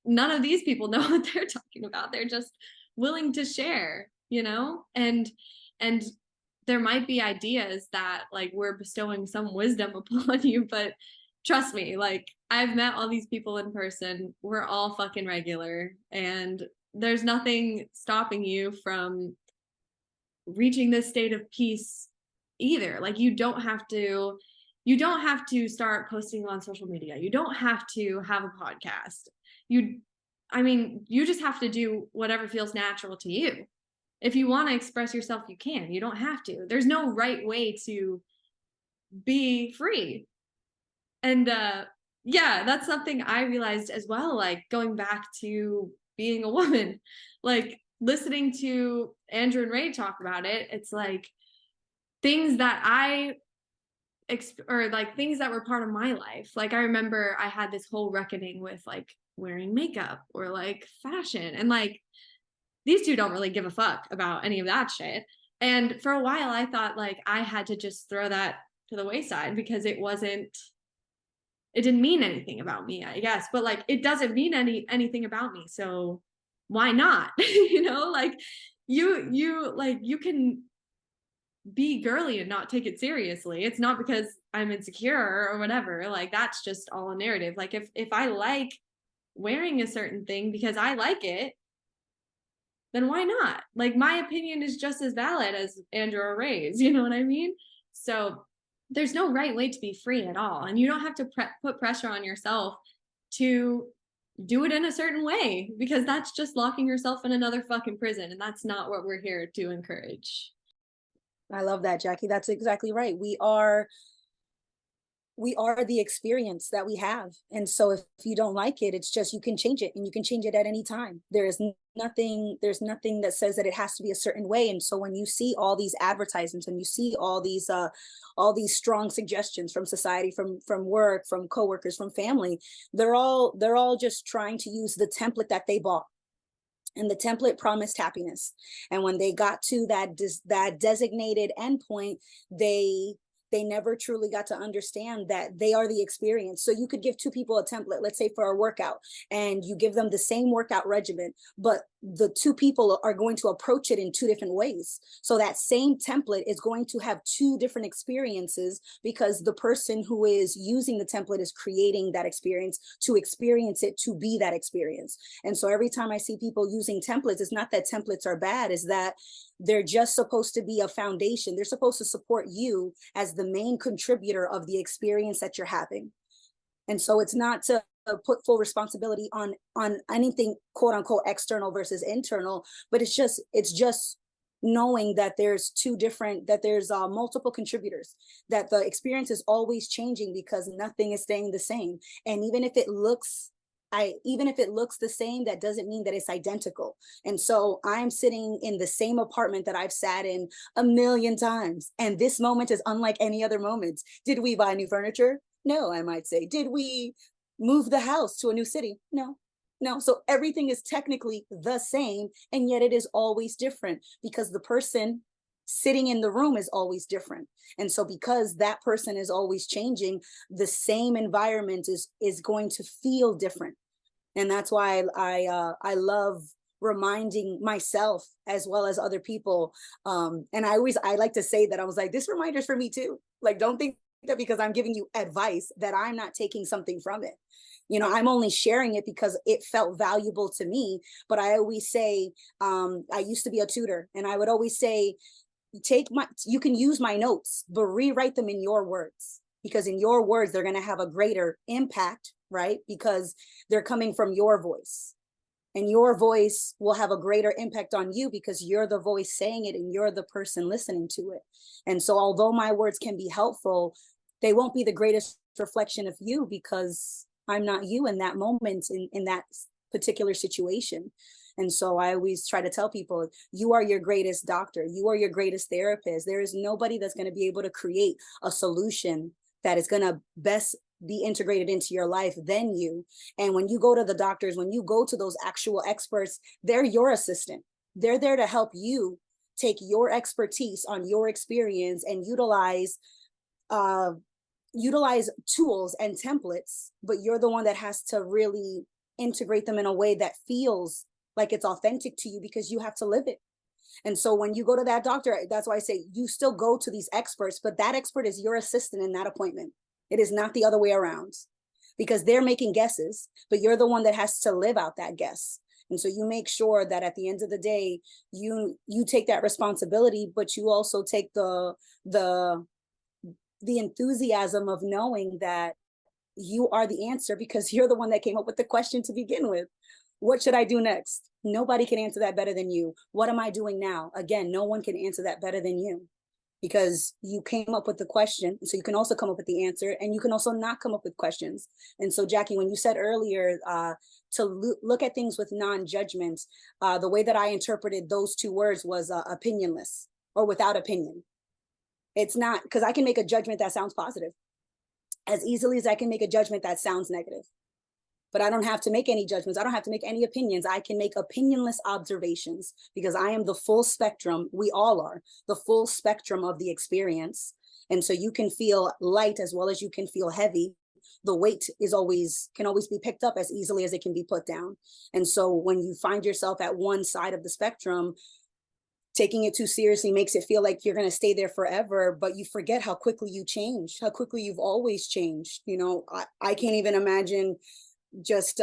None of these people know what they're talking about. They're just willing to share, you know? And there might be ideas that like we're bestowing some wisdom upon you, but trust me, like, I've met all these people in person. We're all fucking regular, and there's nothing stopping you from reaching this state of peace either. Like, you don't have to start posting on social media. You don't have to have a podcast. You just have to do whatever feels natural to you. If you want to express yourself, you can. You don't have to. There's no right way to be free. And yeah, that's something I realized as well, like going back to being a woman, like listening to Andrew and Ray talk about it. It's like things that things that were part of my life. Like, I remember I had this whole reckoning with like wearing makeup or like fashion, and like these two don't really give a fuck about any of that shit. And for a while I thought like I had to just throw that to the wayside, because it didn't mean anything about me, I guess. But like, it doesn't mean anything about me, so why not? You know, like you can be girly and not take it seriously. It's not because I'm insecure or whatever. Like, that's just all a narrative. Like, if I like wearing a certain thing because I like it, then why not? Like, my opinion is just as valid as Andrew or Ray's, you know what I mean? So there's no right way to be free at all. And you don't have to put pressure on yourself to do it in a certain way, because that's just locking yourself in another fucking prison. And that's not what we're here to encourage. I love that, Jackie. That's exactly right. We are the experience that we have. And so if you don't like it, it's just, you can change it, and you can change it at any time. There's nothing that says that it has to be a certain way. And so when you see all these advertisements, and you see all these strong suggestions from society, from work, from coworkers, from family, they're all just trying to use the template that they bought. and the template promised happiness. And when they got to that designated endpoint, they never truly got to understand that they are the experience. So you could give two people a template, let's say for a workout, and you give them the same workout regimen, but the two people are going to approach it in two different ways. So that same template is going to have two different experiences, because the person who is using the template is creating that experience to experience it, to be that experience. And so every time I see people using templates, it's not that templates are bad, is that they're just supposed to be a foundation. They're supposed to support you as the main contributor of the experience that you're having. And so it's not to put full responsibility on anything quote unquote external versus internal, but it's just knowing that there's multiple contributors, that the experience is always changing because nothing is staying the same. And even if it looks the same, that doesn't mean that it's identical. And so I'm sitting in the same apartment that I've sat in a million times, and this moment is unlike any other moment. Did we buy new furniture? No, I might say. Did we move the house to a new city? No. So everything is technically the same, and yet it is always different, because the person sitting in the room is always different. And so because that person is always changing, the same environment is going to feel different. And that's why I love reminding myself as well as other people. And I like to say that I was like, this reminder's for me too. Like, don't think that because I'm giving you advice that I'm not taking something from it. You know, I'm only sharing it because it felt valuable to me. But I always say, I used to be a tutor, and I would always say, you can use my notes, but rewrite them in your words, because in your words, they're going to have a greater impact, right? Because they're coming from your voice, and your voice will have a greater impact on you because you're the voice saying it and you're the person listening to it. And so although my words can be helpful, they won't be the greatest reflection of you, because I'm not you in that moment, in that particular situation. And so I always try to tell people, you are your greatest doctor. You are your greatest therapist. There is nobody that's going to be able to create a solution that is going to best be integrated into your life than you. And when you go to the doctors, when you go to those actual experts, they're your assistant. They're there to help you take your expertise on your experience and utilize tools and templates, but you're the one that has to really integrate them in a way that feels like it's authentic to you, because you have to live it. And so when you go to that doctor, that's why I say you still go to these experts, but that expert is your assistant in that appointment. It is not the other way around, because they're making guesses, but you're the one that has to live out that guess. And so you make sure that at the end of the day, you take that responsibility, but you also take the enthusiasm of knowing that you are the answer, because you're the one that came up with the question to begin with. What should I do next? Nobody can answer that better than you. What am I doing now? Again, no one can answer that better than you, because you came up with the question. So you can also come up with the answer, and you can also not come up with questions. And so, Jackie, when you said earlier to look at things with non-judgment, the way that I interpreted those two words was opinionless, or without opinion. It's not, because I can make a judgment that sounds positive as easily as I can make a judgment that sounds negative. But I don't have to make any judgments. I don't have to make any opinions. I can make opinionless observations, because I am the full spectrum. We all are the full spectrum of the experience. And so you can feel light as well as you can feel heavy. The weight can always be picked up as easily as it can be put down. And so when you find yourself at one side of the spectrum, taking it too seriously makes it feel like you're going to stay there forever, but you forget how quickly you change, how quickly you've always changed. You know, I can't even imagine just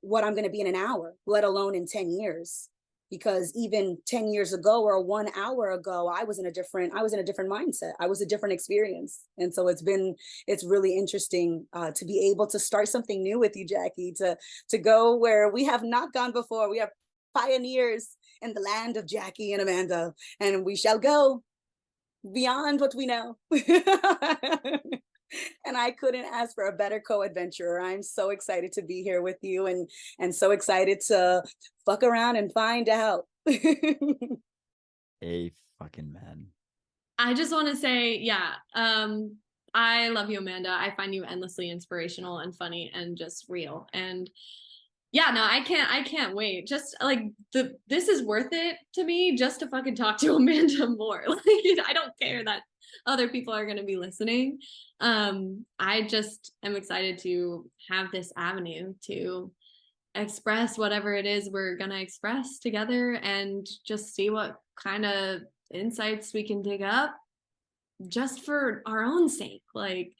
what I'm going to be in an hour, let alone in 10 years. Because even 10 years ago or 1 hour ago, I was in a different mindset. I was a different experience. And so it's really interesting to be able to start something new with you, Jackie, to go where we have not gone before. We are pioneers in the land of Jackie and Amanda, and we shall go beyond what we know. And I couldn't ask for a better co-adventurer. I'm so excited to be here with you, and so excited to fuck around and find out. A fucking man. I just want to say, yeah, I love you, Amanda. I find you endlessly inspirational and funny and just real. And Yeah, no, I can't wait. Just like this is worth it to me just to fucking talk to Amanda more. Like I don't care that other people are going to be listening. I just am excited to have this avenue to express whatever it is we're going to express together and just see what kind of insights we can dig up just for our own sake. Like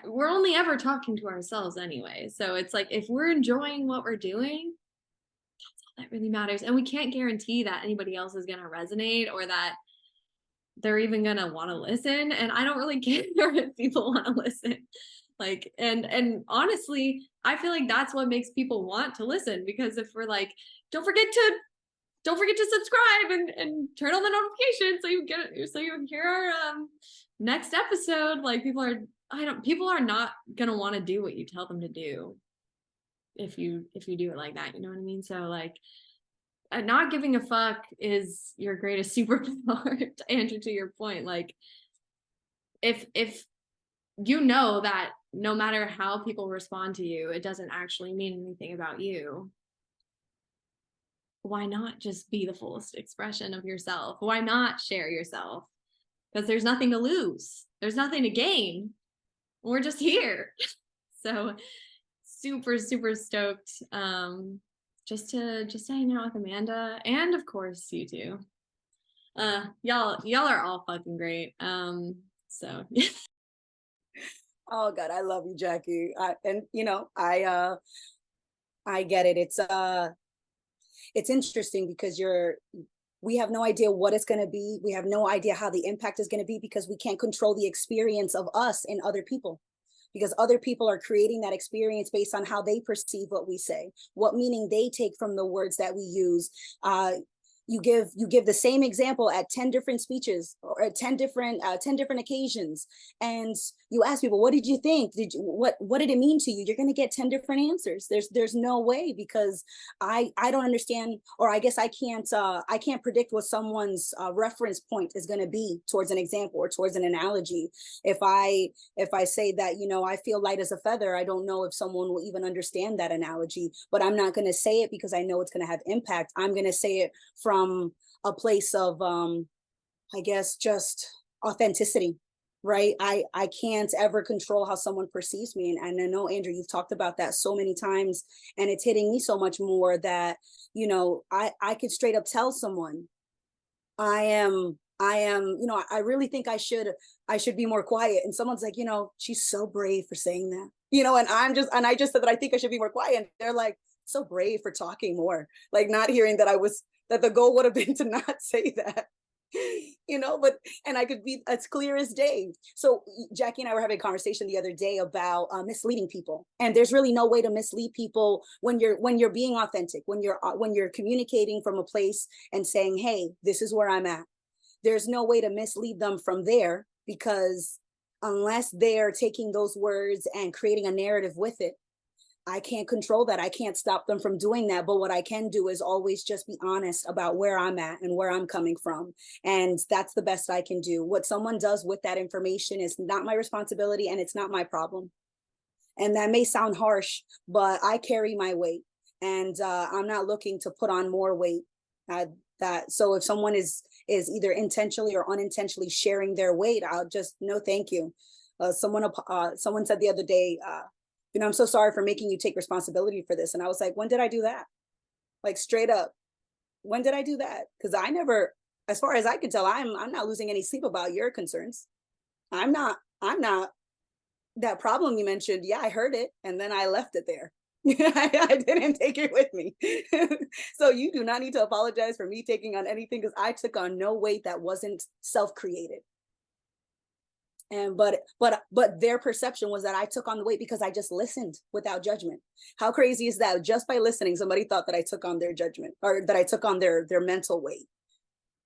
we're only ever talking to ourselves anyway. So it's like if we're enjoying what we're doing, that's all that really matters. And we can't guarantee that anybody else is going to resonate or that they're even going to want to listen. And I don't really care if people want to listen. Like and honestly, I feel like that's what makes people want to listen, because if we're like, don't forget to subscribe and turn on the notification so you hear our next episode, like people are not gonna want to do what you tell them to do if you do it like that, you know what I mean? So like not giving a fuck is your greatest superpower. Andrew, to your point, like if you know that no matter how people respond to you, it doesn't actually mean anything about you, why not just be the fullest expression of yourself? Why not share yourself? Because there's nothing to lose, there's nothing to gain. We're just here. So super stoked just to hang out with Amanda, and of course you two. Y'all are all fucking great. So Oh God, I love you, Jackie. I get it. It's interesting because we have no idea what it's going to be. We have no idea how the impact is going to be because we can't control the experience of us and other people, because other people are creating that experience based on how they perceive what we say, what meaning they take from the words that we use. You give the same example at 10 different speeches or at 10 different occasions, and you ask people, what did you think? What did it mean to you? You're going to get 10 different answers. There's no way, because I don't understand, or I guess I can't predict what someone's reference point is going to be towards an example or towards an analogy. If I say that, I feel light as a feather, I don't know if someone will even understand that analogy, but I'm not going to say it because I know it's going to have impact. I'm going to say it from a place of I guess just authenticity, right? I can't ever control how someone perceives me, and I know, Andrew, you've talked about that so many times, and it's hitting me so much more that I could straight up tell someone I am I really think I should be more quiet, and someone's like, she's so brave for saying that, and I just said that I think I should be more quiet, and they're like, so brave for talking more, like not hearing that the goal would have been to not say that, but, and I could be as clear as day. So Jackie and I were having a conversation the other day about misleading people. And there's really no way to mislead people when you're being authentic, when you're communicating from a place and saying, hey, this is where I'm at. There's no way to mislead them from there, because unless they're taking those words and creating a narrative with it, I can't control that. I can't stop them from doing that. But what I can do is always just be honest about where I'm at and where I'm coming from. And that's the best I can do. What someone does with that information is not my responsibility, and it's not my problem. And that may sound harsh, but I carry my weight, and I'm not looking to put on more weight. So if someone is either intentionally or unintentionally sharing their weight, I'll just no, thank you. Someone said the other day, I'm so sorry for making you take responsibility for this. And I was like, when did I do that? Like straight up, when did I do that? Because I never, as far as I can tell, I'm not losing any sleep about your concerns. I'm not that problem you mentioned. Yeah, I heard it, and then I left it there. I didn't take it with me. So you do not need to apologize for me taking on anything, because I took on no weight that wasn't self-created. And but their perception was that I took on the weight because I just listened without judgment. How crazy is that? Just by listening, somebody thought that I took on their judgment, or that I took on their mental weight.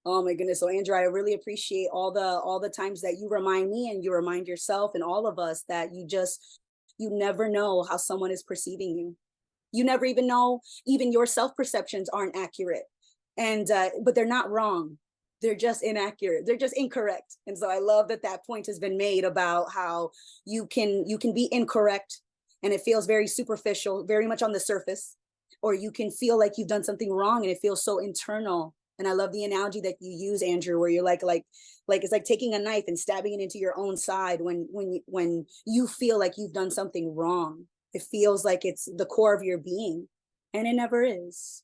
Oh my goodness. So Andrew, I really appreciate all the times that you remind me and you remind yourself and all of us that you never know how someone is perceiving you. You never even know, even your self-perceptions aren't accurate. And but they're not wrong. They're just inaccurate. They're just incorrect. And so I love that point has been made about how you can be incorrect, and it feels very superficial, very much on the surface. or you can feel like you've done something wrong and it feels so internal. And I love the analogy that you use, Andrew, where you're like it's like taking a knife and stabbing it into your own side when you feel like you've done something wrong. It feels like it's the core of your being, and it never is.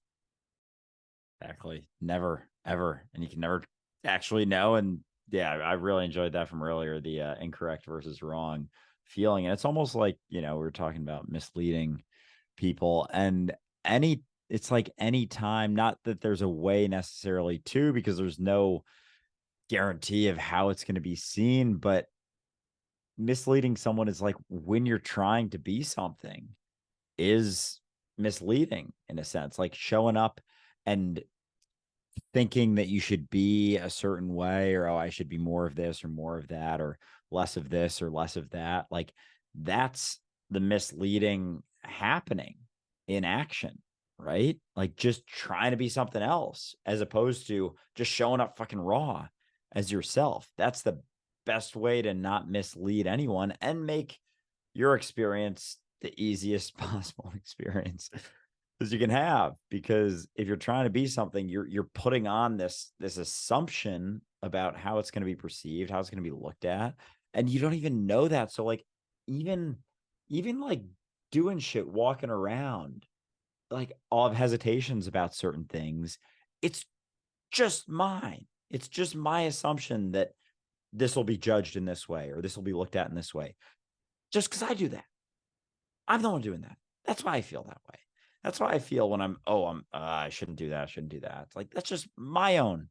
Exactly. Never, ever. And you can never actually know. And yeah, I really enjoyed that from earlier, the incorrect versus wrong feeling. And it's almost like, we were talking about misleading people, and it's like any time, not that there's a way necessarily to, because there's no guarantee of how it's going to be seen, but misleading someone is like when you're trying to be something is misleading in a sense, like showing up and thinking that you should be a certain way, or, oh, I should be more of this or more of that, or less of this or less of that. Like that's the misleading happening in action, right? Like just trying to be something else as opposed to just showing up fucking raw as yourself. That's the best way to not mislead anyone and make your experience the easiest possible experience as you can have. Because if you're trying to be something, you're putting on this assumption about how it's going to be perceived, how it's going to be looked at, and you don't even know that. So like even like doing shit, walking around, like all have hesitations about certain things, it's just mine. It's just my assumption that this will be judged in this way, or this will be looked at in this way. Just because I do that. I'm the one doing that. That's why I feel that way. That's why I feel when I shouldn't do that. I shouldn't do that. It's like, that's just my own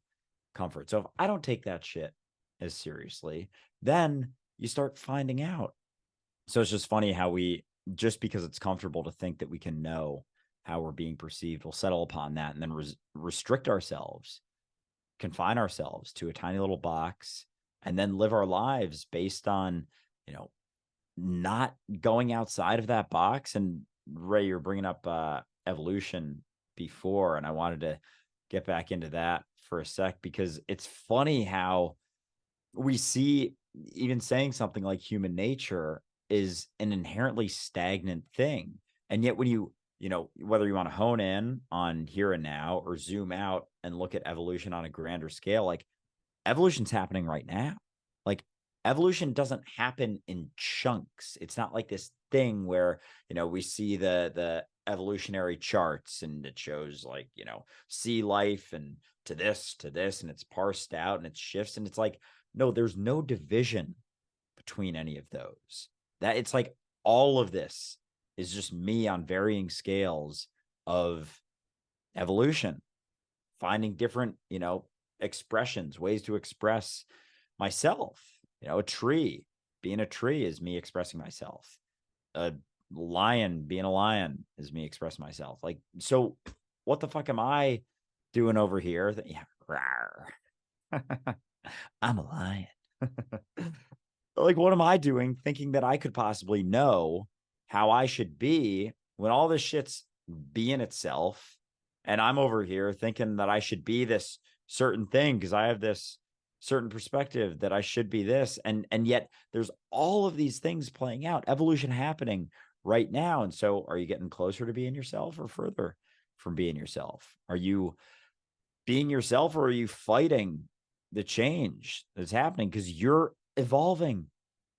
comfort. So if I don't take that shit as seriously, then you start finding out. So it's just funny how just because it's comfortable to think that we can know how we're being perceived, we'll settle upon that and then restrict ourselves, confine ourselves to a tiny little box, and then live our lives based on, not going outside of that box. And Ray, you're bringing up evolution before, and I wanted to get back into that for a sec, because it's funny how we see even saying something like human nature is an inherently stagnant thing. And yet when you whether you want to hone in on here and now or zoom out and look at evolution on a grander scale, like evolution's happening right now. Like evolution doesn't happen in chunks. It's not like this thing where, we see the evolutionary charts and it shows like, sea life and to this, and it's parsed out and it shifts. And it's like, no, there's no division between any of those. That it's like all of this is just me on varying scales of evolution, finding different, expressions, ways to express myself. A tree being a tree is me expressing myself. A lion being a lion is me expressing myself. Like, so what the fuck am I doing over here? I'm a lion. Like, what am I doing thinking that I could possibly know how I should be when all this shit's being itself? And I'm over here thinking that I should be this certain thing because I have this certain perspective that I should be this. And yet there's all of these things playing out, evolution happening right now. And so are you getting closer to being yourself or further from being yourself? Are you being yourself, or are you fighting the change that's happening? Because you're evolving.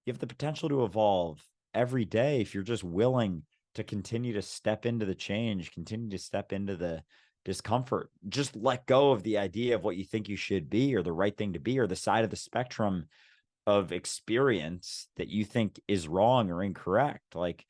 You have the potential to evolve every day if you're just willing to continue to step into the change, continue to step into the discomfort. Just let go of the idea of what you think you should be or the right thing to be or the side of the spectrum of experience that you think is wrong or incorrect. Like,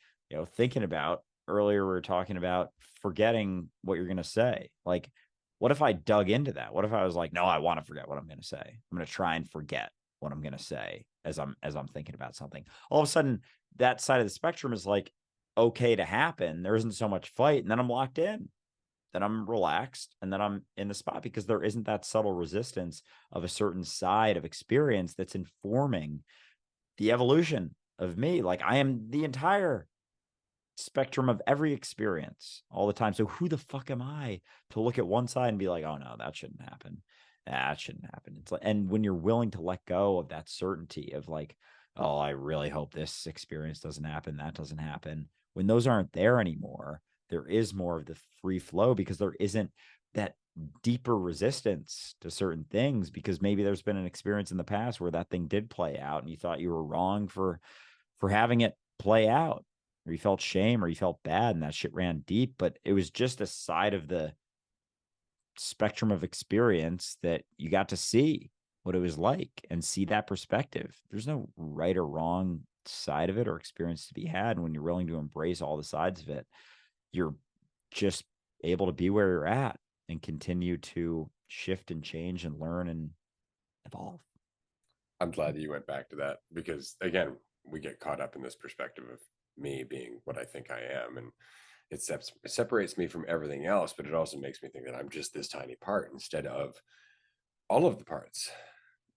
thinking about earlier, we were talking about forgetting what you're going to say. Like, what if I dug into that? What if I was like, no, I want to forget what I'm going to say. I'm going to try and forget what I'm going to say as I'm thinking about something. All of a sudden, that side of the spectrum is like okay to happen. There isn't so much fight, and then I'm locked in. Then I'm relaxed, and then I'm in the spot because there isn't that subtle resistance of a certain side of experience that's informing the evolution of me. Like, I am the entire spectrum of every experience all the time. So who the fuck am I to look at one side and be like, oh no, that shouldn't happen. That shouldn't happen. It's like, and when you're willing to let go of that certainty of like, oh, I really hope this experience doesn't happen, that doesn't happen. When those aren't there anymore, there is more of the free flow, because there isn't that deeper resistance to certain things, because maybe there's been an experience in the past where that thing did play out and you thought you were wrong for having it play out, or you felt shame, or you felt bad, and that shit ran deep. But it was just a side of the spectrum of experience that you got to see what it was like and see that perspective. There's no right or wrong side of it or experience to be had. And when you're willing to embrace all the sides of it, you're just able to be where you're at and continue to shift and change and learn and evolve. I'm glad that you went back to that, because again, we get caught up in this perspective of me being what I think I am, and it separates me from everything else, but it also makes me think that I'm just this tiny part instead of all of the parts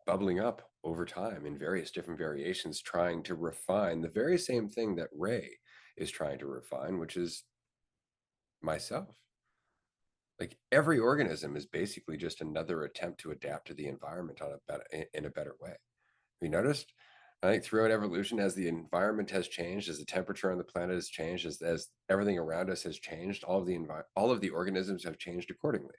bubbling up over time in various different variations, trying to refine the very same thing that Ray is trying to refine, which is myself. Like, every organism is basically just another attempt to adapt to the environment in a better way. Have you noticed? I think throughout evolution, as the environment has changed, as the temperature on the planet has changed, as everything around us has changed, all of the organisms have changed accordingly.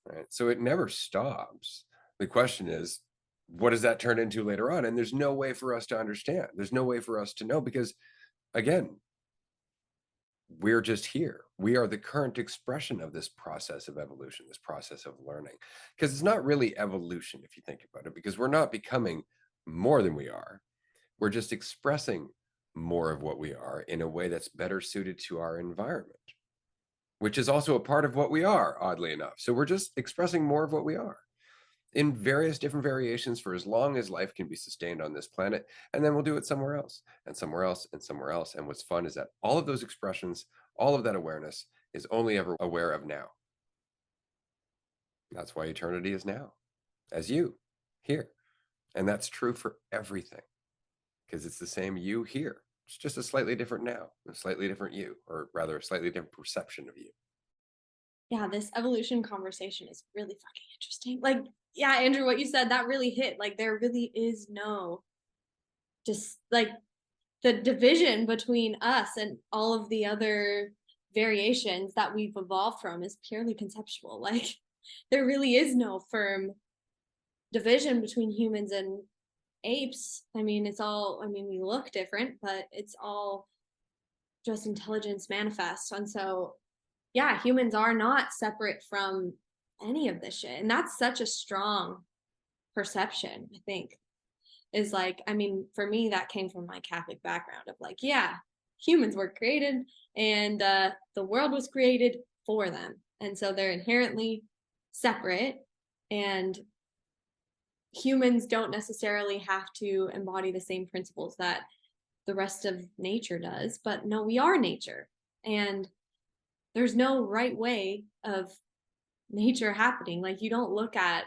Right? So it never stops. The question is, what does that turn into later on? And there's no way for us to understand. There's no way for us to know, because again, we're just here. We are the current expression of this process of evolution, this process of learning. Because it's not really evolution, if you think about it, because we're not becoming more than we are. We're just expressing more of what we are in a way that's better suited to our environment, which is also a part of what we are, oddly enough. So we're just expressing more of what we are in various different variations for as long as life can be sustained on this planet. And then we'll do it somewhere else and somewhere else and somewhere else. And what's fun is that all of those expressions, all of that awareness is only ever aware of now. That's why eternity is now, as you here. And that's true for everything, because it's the same you here. It's just a slightly different now, a slightly different you, or rather a slightly different perception of you. Yeah, this evolution conversation is really fucking interesting. Like, yeah, Andrew, what you said, that really hit. Like, there really is no, just like, the division between us and all of the other variations that we've evolved from is purely conceptual. Like, there really is no firm division between humans and apes. I mean, it's all, I mean, we look different, but it's all just intelligence manifest. And so, yeah, humans are not separate from any of this shit. And that's such a strong perception, I think, is like, I mean, for me, that came from my Catholic background of like, yeah, humans were created and the world was created for them. And so they're inherently separate, and humans don't necessarily have to embody the same principles that the rest of nature does. But no, we are nature. And there's no right way of nature happening. Like, you don't look at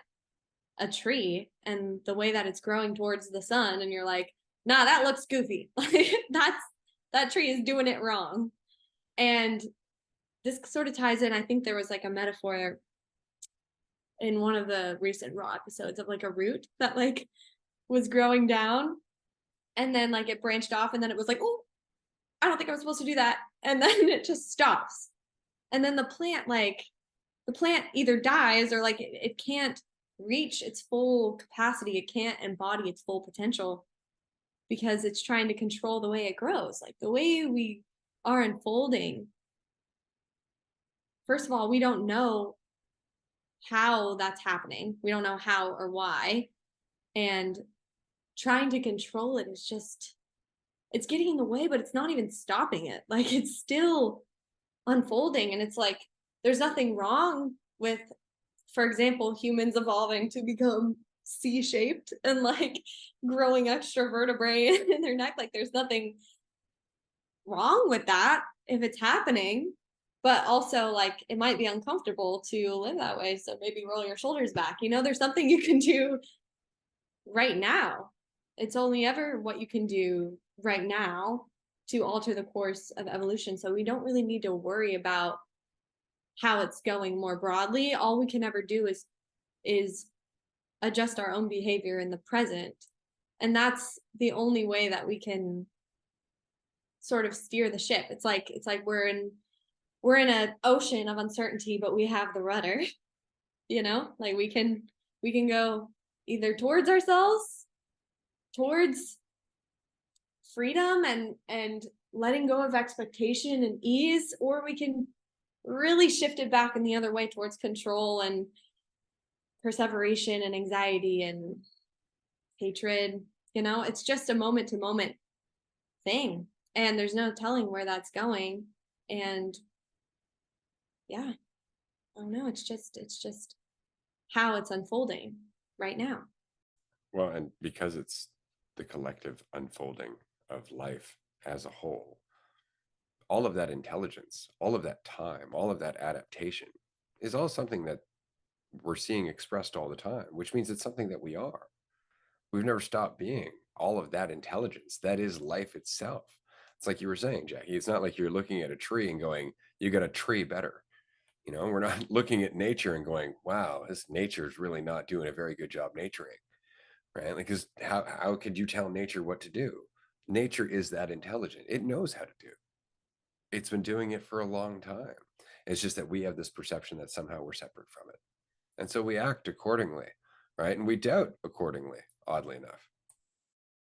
a tree and the way that it's growing towards the sun and you're like, nah, that looks goofy. Like, that tree is doing it wrong. And this sort of ties in, I think there was like a metaphor in one of the recent Raw episodes of like a root that like was growing down and then like it branched off and then it was like, oh, I don't think I was supposed to do that. And then it just stops. And then the plant either dies or like it can't reach its full capacity. It can't embody its full potential because it's trying to control the way it grows. Like, the way we are unfolding, first of all, we don't know how that's happening. We don't know how or why. And trying to control it is just, it's getting in the way, but it's not even stopping it. Like, it's still unfolding. And it's like, there's nothing wrong with, for example, humans evolving to become C-shaped and like growing extra vertebrae in their neck. Like, there's nothing wrong with that if it's happening, but also like it might be uncomfortable to live that way. So maybe roll your shoulders back. You know, there's something you can do right now. It's only ever what you can do right now to alter the course of evolution. So we don't really need to worry about how it's going more broadly. All we can ever do is adjust our own behavior in the present. And that's the only way that we can sort of steer the ship. It's like we're in we're in an ocean of uncertainty, but we have the rudder, like we can go either towards ourselves, towards freedom and letting go of expectation and ease, or we can really shift it back in the other way towards control and perseveration and anxiety and hatred. It's just a moment to moment thing, and there's no telling where that's going. And yeah, I don't know, it's just how it's unfolding right now. Well, and because it's the collective unfolding of life as a whole, all of that intelligence, all of that time, all of that adaptation is all something that we're seeing expressed all the time, which means it's something that we are. We've never stopped being all of that intelligence. That is life itself. It's like you were saying, Jackie, it's not like you're looking at a tree and going, you got a tree better. We're not looking at nature and going, wow, this nature is really not doing a very good job naturing, right? Like, because how could you tell nature what to do? Nature is that intelligent. It knows how to do. It's been doing it for a long time. It's just that we have this perception that somehow we're separate from it. And so we act accordingly, right? And we doubt accordingly, oddly enough.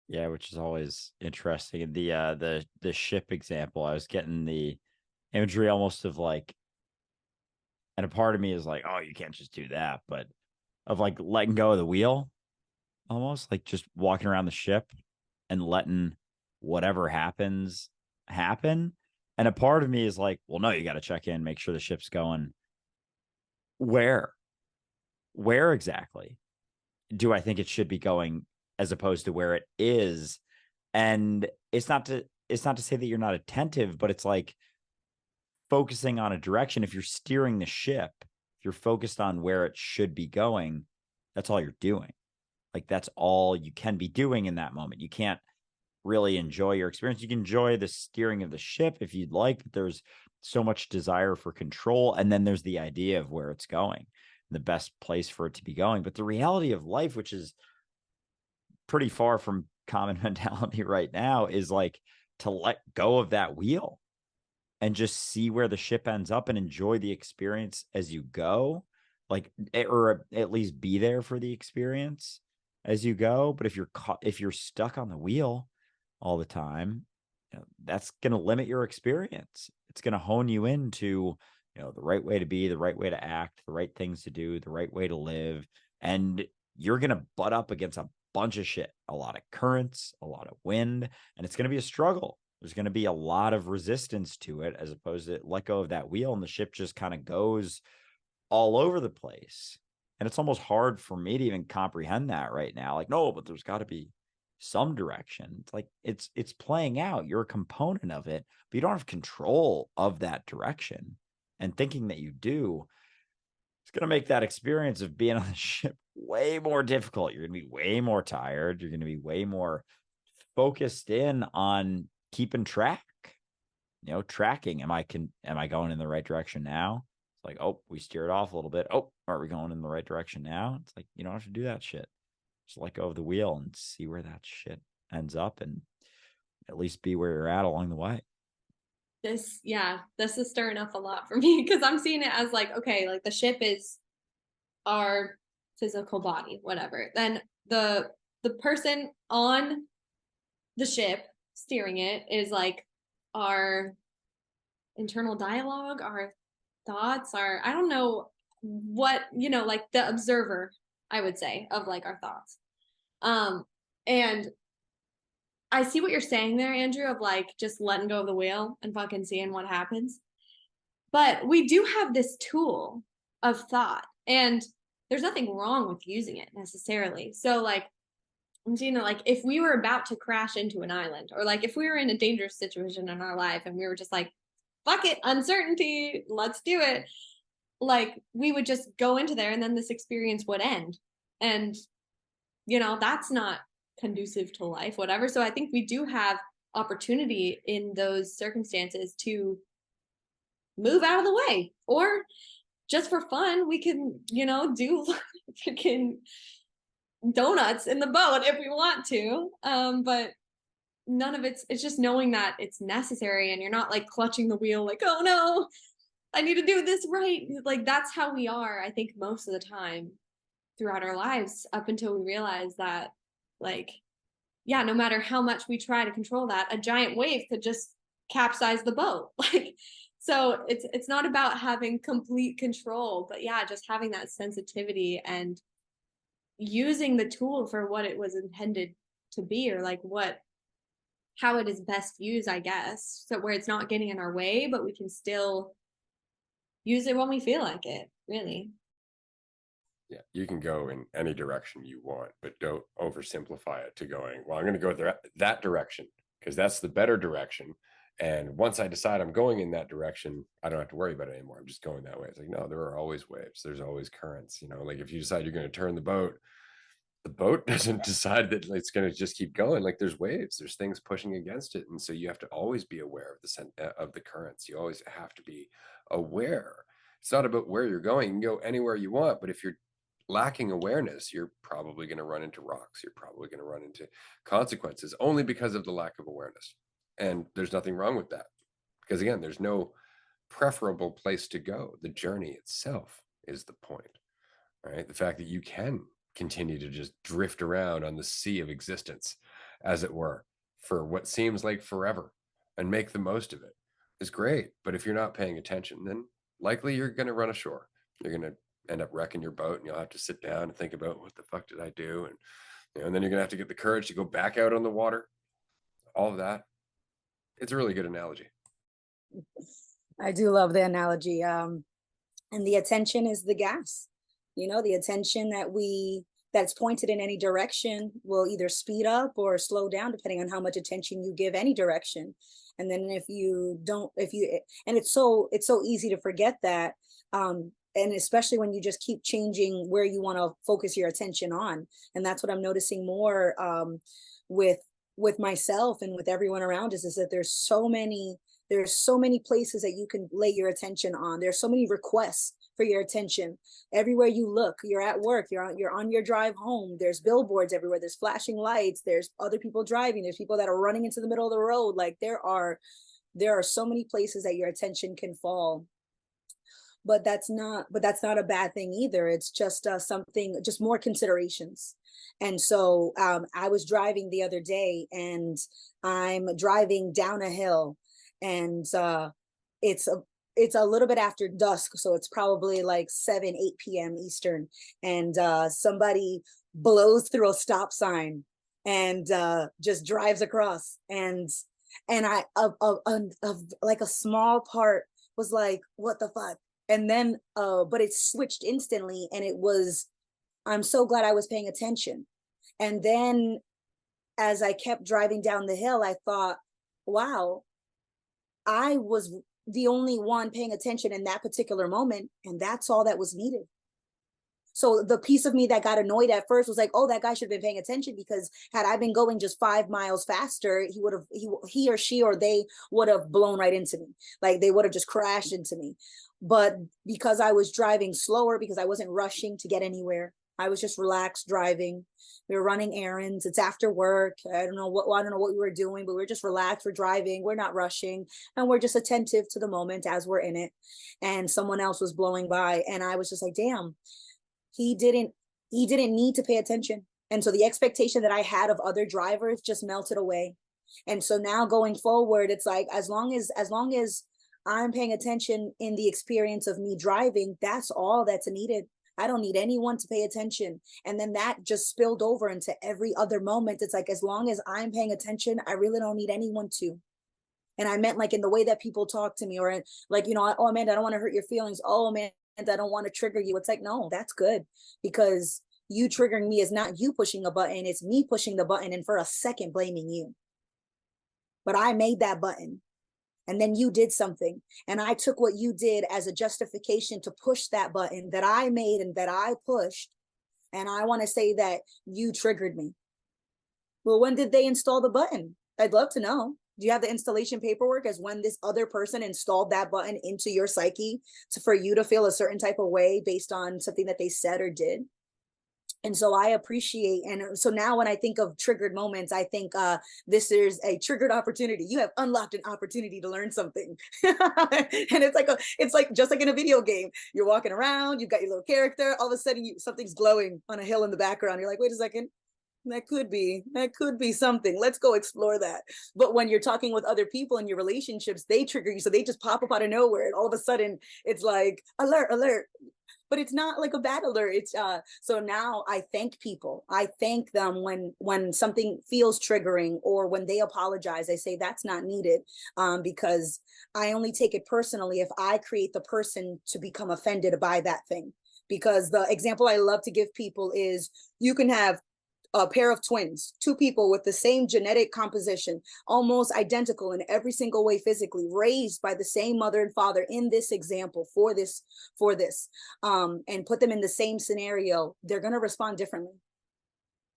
Yeah, which is always interesting. The ship example, I was getting the imagery almost of like, and a part of me is like, oh, you can't just do that, but of like letting go of the wheel, almost like just walking around the ship and letting whatever happens happen. And a part of me is like, well, no, you got to check in, make sure the ship's going. Where exactly do I think it should be going, as opposed to where it is? And it's not to say that you're not attentive, but it's like focusing on a direction. If you're steering the ship, if you're focused on where it should be going, that's all you're doing. Like, that's all you can be doing in that moment. You can't really enjoy your experience. You can enjoy the steering of the ship if you'd like, but there's so much desire for control. And then there's the idea of where it's going, the best place for it to be going. But the reality of life, which is pretty far from common mentality right now, is like to let go of that wheel and just see where the ship ends up and enjoy the experience as you go, like, or at least be there for the experience as you go. But if you're stuck on the wheel all the time, that's going to limit your experience. It's going to hone you into, the right way to be, the right way to act, the right things to do, the right way to live. And you're going to butt up against a bunch of shit, a lot of currents, a lot of wind, and it's going to be a struggle. There's going to be a lot of resistance to it, as opposed to let go of that wheel and the ship just kind of goes all over the place. And it's almost hard for me to even comprehend that right now. Like, no, but there's got to be some direction. It's like it's playing out. You're a component of it, but you don't have control of that direction. And thinking that you do, it's going to make that experience of being on the ship way more difficult. You're going to be way more tired. You're going to be way more focused in on keeping track, tracking. Am I going in the right direction now? It's like, oh, we steered off a little bit. Oh, are we going in the right direction now? It's like, you don't have to do that shit. Just let go of the wheel and see where that shit ends up, and at least be where you're at along the way. This is stirring up a lot for me, because I'm seeing it as like, okay, like the ship is our physical body, whatever. Then the person on the ship steering it is like our internal dialogue, our thoughts, I don't know what, like the observer, I would say, of like our thoughts. And I see what you're saying there, Andrew, of like just letting go of the wheel and fucking seeing what happens. But we do have this tool of thought, and there's nothing wrong with using it necessarily. So like, I'm seeing it like if we were about to crash into an island, or like if we were in a dangerous situation in our life and we were just like, fuck it, uncertainty, let's do it. Like, we would just go into there and then this experience would end. And, that's not conducive to life, whatever. So I think we do have opportunity in those circumstances to move out of the way, or just for fun, we can, do freaking donuts in the boat if we want to. But none of it's just knowing that it's necessary, and you're not like clutching the wheel like, oh no, I need to do this right. Like that's how we are, I think, most of the time throughout our lives, up until we realize that, like, yeah, no matter how much we try to control that, a giant wave could just capsize the boat. Like, so it's not about having complete control, but yeah, just having that sensitivity and using the tool for what it was intended to be, or like how it is best used, I guess. So where it's not getting in our way, but we can still use it when we feel like it, really. Yeah, you can go in any direction you want, but don't oversimplify it to going, well, I'm going to go that direction because that's the better direction. And once I decide I'm going in that direction, I don't have to worry about it anymore. I'm just going that way. It's like, no, there are always waves. There's always currents. You know, like if you decide you're going to turn the boat doesn't decide that it's going to just keep going. Like there's waves, there's things pushing against it. And so you have to always be aware of the currents. You always have to be aware. It's not about where you're going. You can go anywhere you want, but if you're lacking awareness, you're probably going to run into rocks. You're probably going to run into consequences only because of the lack of awareness. And there's nothing wrong with that. Because again, there's no preferable place to go. The journey itself is the point, right? The fact that you can continue to just drift around on the sea of existence, as it were, for what seems like forever and make the most of it is great. But if you're not paying attention, then likely you're going to run ashore. You're going to end up wrecking your boat, and you'll have to sit down and think about what the fuck did I do? And, you know, and then you're going to have to get the courage to go back out on the water. All of that. It's a really good analogy. I do love the analogy. And the attention is the gas. You know, the attention that's pointed in any direction will either speed up or slow down depending on how much attention you give any direction. And then and it's so easy to forget that. And especially when you just keep changing where you want to focus your attention on. And that's what I'm noticing more with myself and with everyone around us, is that there's so many places that you can lay your attention on. There's so many requests for your attention. Everywhere you look, you're at work, you're on your drive home, there's billboards everywhere, there's flashing lights, there's other people driving, there's people that are running into the middle of the road. Like there are so many places that your attention can fall. But that's not a bad thing either. It's just just more considerations. And so I was driving the other day, and I'm driving down a hill, and it's a little bit after dusk, so it's probably like 7-8 p.m. Eastern, and somebody blows through a stop sign and just drives across, and I like a small part was like, what the fuck? And then but it switched instantly, and I'm so glad I was paying attention. And then as I kept driving down the hill, I thought, wow, I was the only one paying attention in that particular moment, and that's all that was needed. So the piece of me that got annoyed at first was like, oh, that guy should have been paying attention, because had I been going just 5 miles faster, he or she or they would have blown right into me. Like they would have just crashed into me. But because I was driving slower, because I wasn't rushing to get anywhere, I was just relaxed driving. We were running errands. It's after work. I don't know what we were doing, but we're just relaxed. We're driving. We're not rushing, and we're just attentive to the moment as we're in it. And someone else was blowing by, and I was just like, damn, he didn't need to pay attention. And so the expectation that I had of other drivers just melted away. And so now going forward, it's like, as long as I'm paying attention in the experience of me driving, that's all that's needed. I don't need anyone to pay attention. And then that just spilled over into every other moment. It's like, as long as I'm paying attention, I really don't need anyone to. And I meant like in the way that people talk to me, or like, you know, oh, Amanda, I don't want to hurt your feelings. Oh, man, I don't want to trigger you. It's like, no, that's good, because you triggering me is not you pushing a button. It's me pushing the button and for a second blaming you. But I made that button. And then you did something, and I took what you did as a justification to push that button that I made and that I pushed. And I want to say that you triggered me. Well, when did they install the button? I'd love to know. Do you have the installation paperwork as when this other person installed that button into your psyche for you to feel a certain type of way based on something that they said or did? And so I appreciate, and so now when I think of triggered moments, I think this is a triggered opportunity. You have unlocked an opportunity to learn something. And it's like just like in a video game. You're walking around, you've got your little character, all of a sudden something's glowing on a hill in the background. You're like, wait a second, that could be something. Let's go explore that. But when you're talking with other people in your relationships, they trigger you. So they just pop up out of nowhere. And all of a sudden it's like, alert, alert. But it's not like a bad alert. It's so now I thank people. I thank them when something feels triggering, or when they apologize. I say that's not needed, because I only take it personally if I create the person to become offended by that thing. Because the example I love to give people is, you can have a pair of twins, two people with the same genetic composition, almost identical in every single way physically, raised by the same mother and father in this example for this, and put them in the same scenario, they're going to respond differently.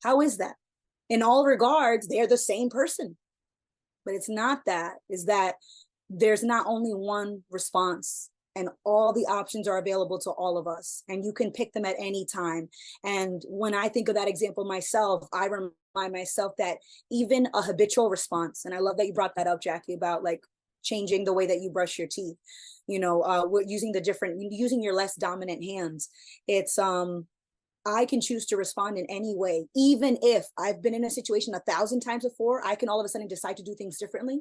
How is that? In all regards, they're the same person. But it's not that, is that there's not only one response, and all the options are available to all of us, and you can pick them at any time. And when I think of that example myself, I remind myself that even a habitual response, and I love that you brought that up, Jackie, about like changing the way that you brush your teeth, using your less dominant hands. It's I can choose to respond in any way. Even if I've been in a situation 1,000 times before, I can all of a sudden decide to do things differently.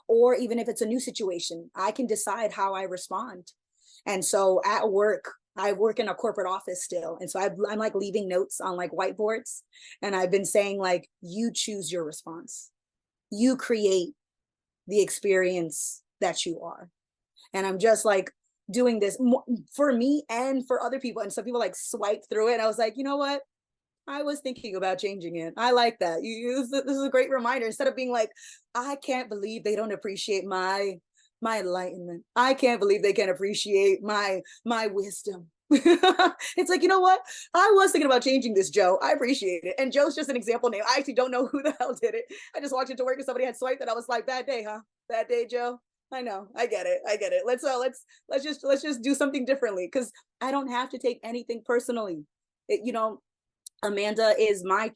Or even if it's a new situation, I can decide how I respond. And so at work, I work in a corporate office still. And so I'm like leaving notes on like whiteboards. And I've been saying, like, you choose your response. You create the experience that you are. And I'm just like doing this for me and for other people. And some people like swipe through it. And I was like, you know what? I was thinking about changing it. I like that. This is a great reminder. Instead of being like, I can't believe they don't appreciate my enlightenment. I can't believe they can't appreciate my wisdom. It's like, you know what? I was thinking about changing this, Joe. I appreciate it. And Joe's just an example name. I actually don't know who the hell did it. I just walked into work and somebody had swiped and I was like, bad day, huh? Bad day, Joe. I know. I get it. Let's just do something differently, because I don't have to take anything personally. Amanda is my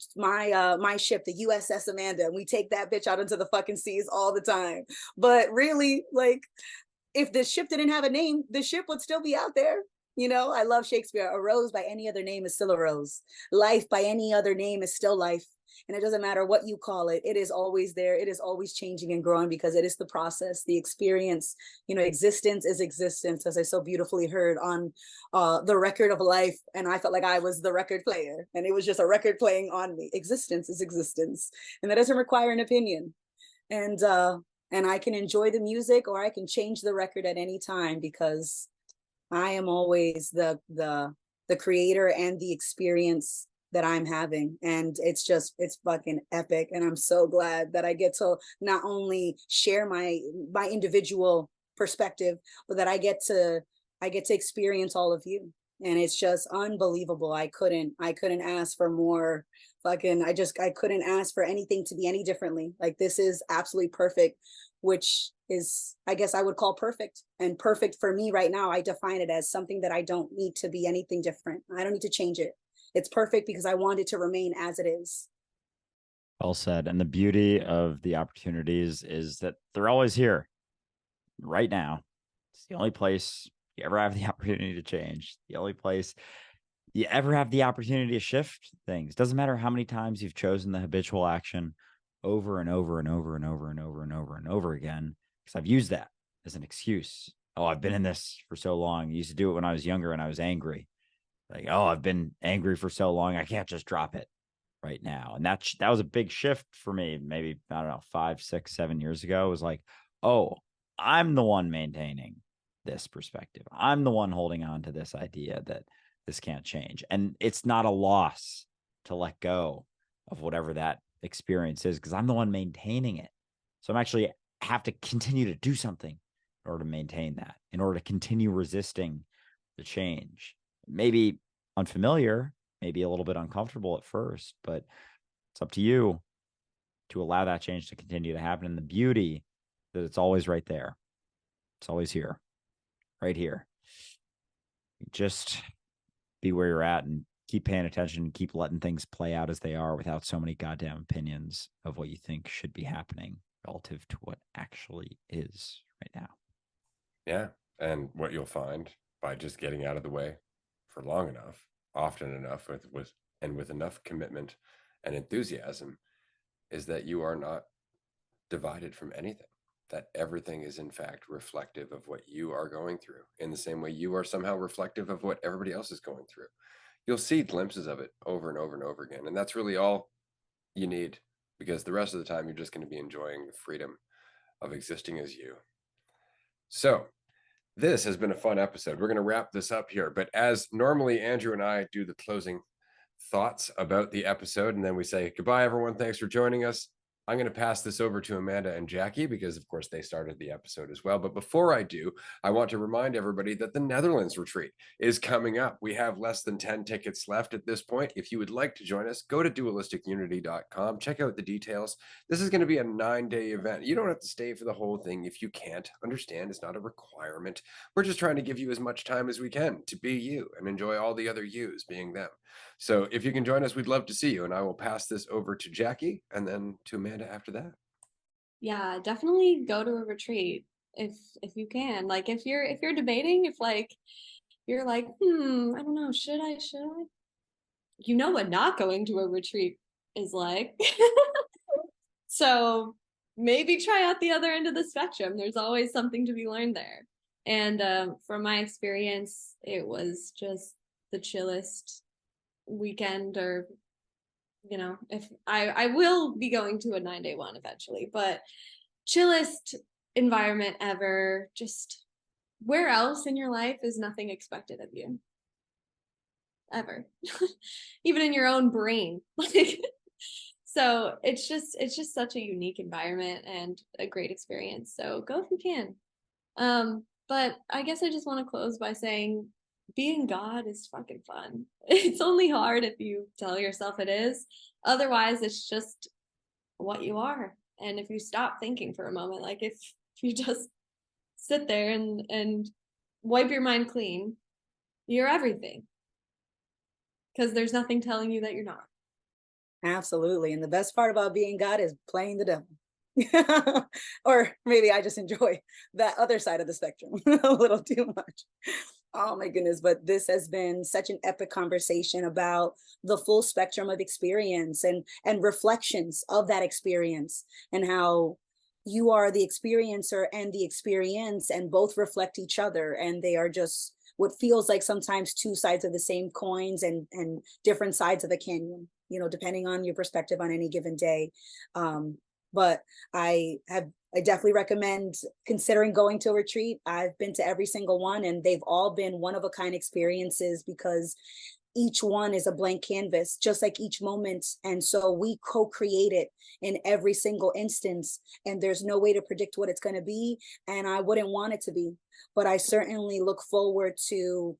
ship, the USS Amanda, and we take that bitch out into the fucking seas all the time. But really, like, if the ship didn't have a name, the ship would still be out there. I love Shakespeare. A rose by any other name is still a rose. Life by any other name is still life. And it doesn't matter what you call it. It is always there. It is always changing and growing, because it is the process, the experience. Existence is existence, as I so beautifully heard on the record of life. And I felt like I was the record player, and it was just a record playing on me. Existence is existence. And that doesn't require an opinion. And I can enjoy the music, or I can change the record at any time, because I am always the creator and the experience that I'm having. And it's fucking epic. And I'm so glad that I get to not only share my individual perspective, but that I get to experience all of you. And it's just unbelievable. I couldn't ask for more. I couldn't ask for anything to be any differently. Like, this is absolutely perfect, which is, I guess I would call perfect. And perfect for me right now, I define it as something that I don't need to be anything different. I don't need to change it. It's perfect because I want it to remain as it is. Well said. And the beauty of the opportunities is that they're always here right now. It's the only place you ever have the opportunity to change. The only place you ever have the opportunity to shift things. Doesn't matter how many times you've chosen the habitual action over and over and over and over and over and over and over again, because I've used that as an excuse. Oh, I've been in this for so long. I used to do it when I was younger and I was angry. Like, oh, I've been angry for so long, I can't just drop it right now. And that was a big shift for me. Maybe, I don't know, 5, 6, 7 years ago. It was like, oh, I'm the one maintaining this perspective. I'm the one holding on to this idea that this can't change. And it's not a loss to let go of whatever that experience is, because I'm the one maintaining it. So I'm actually have to continue to do something in order to maintain that, in order to continue resisting the change. Maybe unfamiliar, maybe a little bit uncomfortable at first, but it's up to you to allow that change to continue to happen. And the beauty that it's always right there. It's always here, right here. Just be where you're at and keep paying attention, keep letting things play out as they are without so many goddamn opinions of what you think should be happening relative to what actually is right now. Yeah. And what you'll find by just getting out of the way for long enough, often enough, with enough commitment and enthusiasm, is that you are not divided from anything, that everything is in fact reflective of what you are going through, in the same way you are somehow reflective of what everybody else is going through. You'll see glimpses of it over and over and over again, and that's really all you need, because the rest of the time you're just going to be enjoying the freedom of existing as you. So this has been a fun episode. We're going to wrap this up here, but as normally, Andrew and I do the closing thoughts about the episode, and then we say goodbye, everyone. Thanks for joining us. I'm going to pass this over to Amanda and Jackie because, of course, they started the episode as well. But before I do, I want to remind everybody that the Netherlands retreat is coming up. We have less than 10 tickets left at this point. If you would like to join us, go to dualisticunity.com. Check out the details. This is going to be a 9-day event. You don't have to stay for the whole thing if you can't. Understand, it's not a requirement. We're just trying to give you as much time as we can to be you and enjoy all the other yous being them. So if you can join us, we'd love to see you. And I will pass this over to Jackie and then to Amanda after that. Yeah, definitely go to a retreat if you can. Like if you're debating, if like you're like, I don't know, should I? You know what not going to a retreat is like. So maybe try out the other end of the spectrum. There's always something to be learned there. And from my experience, it was just the chillest weekend, or if I will be going to a 9-day one eventually, but chillest environment ever. Just where else in your life is nothing expected of you ever. Even in your own brain. Like, so it's just such a unique environment and a great experience. So go if you can. But I guess I just want to close by saying being God is fucking fun. It's only hard if you tell yourself it is. Otherwise, it's just what you are. And if you stop thinking for a moment, like if you just sit there and wipe your mind clean, you're everything. Because there's nothing telling you that you're not. Absolutely. And the best part about being God is playing the devil. Or maybe I just enjoy that other side of the spectrum a little too much. Oh my goodness. But this has been such an epic conversation about the full spectrum of experience and reflections of that experience, and how you are the experiencer and the experience, and both reflect each other. And they are just what feels like sometimes two sides of the same coins, and different sides of the canyon, depending on your perspective on any given day. But I definitely recommend considering going to a retreat. I've been to every single one, and they've all been one of a kind experiences, because each one is a blank canvas, just like each moment. And so we co-create it in every single instance, and there's no way to predict what it's going to be. And I wouldn't want it to be, but I certainly look forward to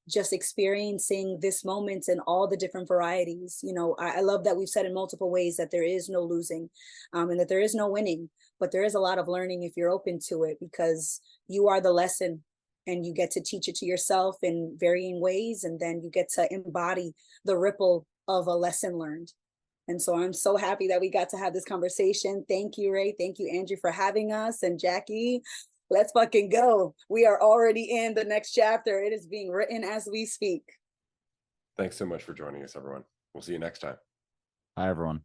just experiencing this moment in all the different varieties. I love that we've said in multiple ways that there is no losing, and that there is no winning, but there is a lot of learning if you're open to it, because you are the lesson. And you get to teach it to yourself in varying ways, and then you get to embody the ripple of a lesson learned. And so I'm so happy that we got to have this conversation. Thank you, Ray. Thank you, Andrew, for having us. And Jackie, let's fucking go. We are already in the next chapter. It is being written as we speak. Thanks so much for joining us, everyone. We'll see you next time. Bye, everyone.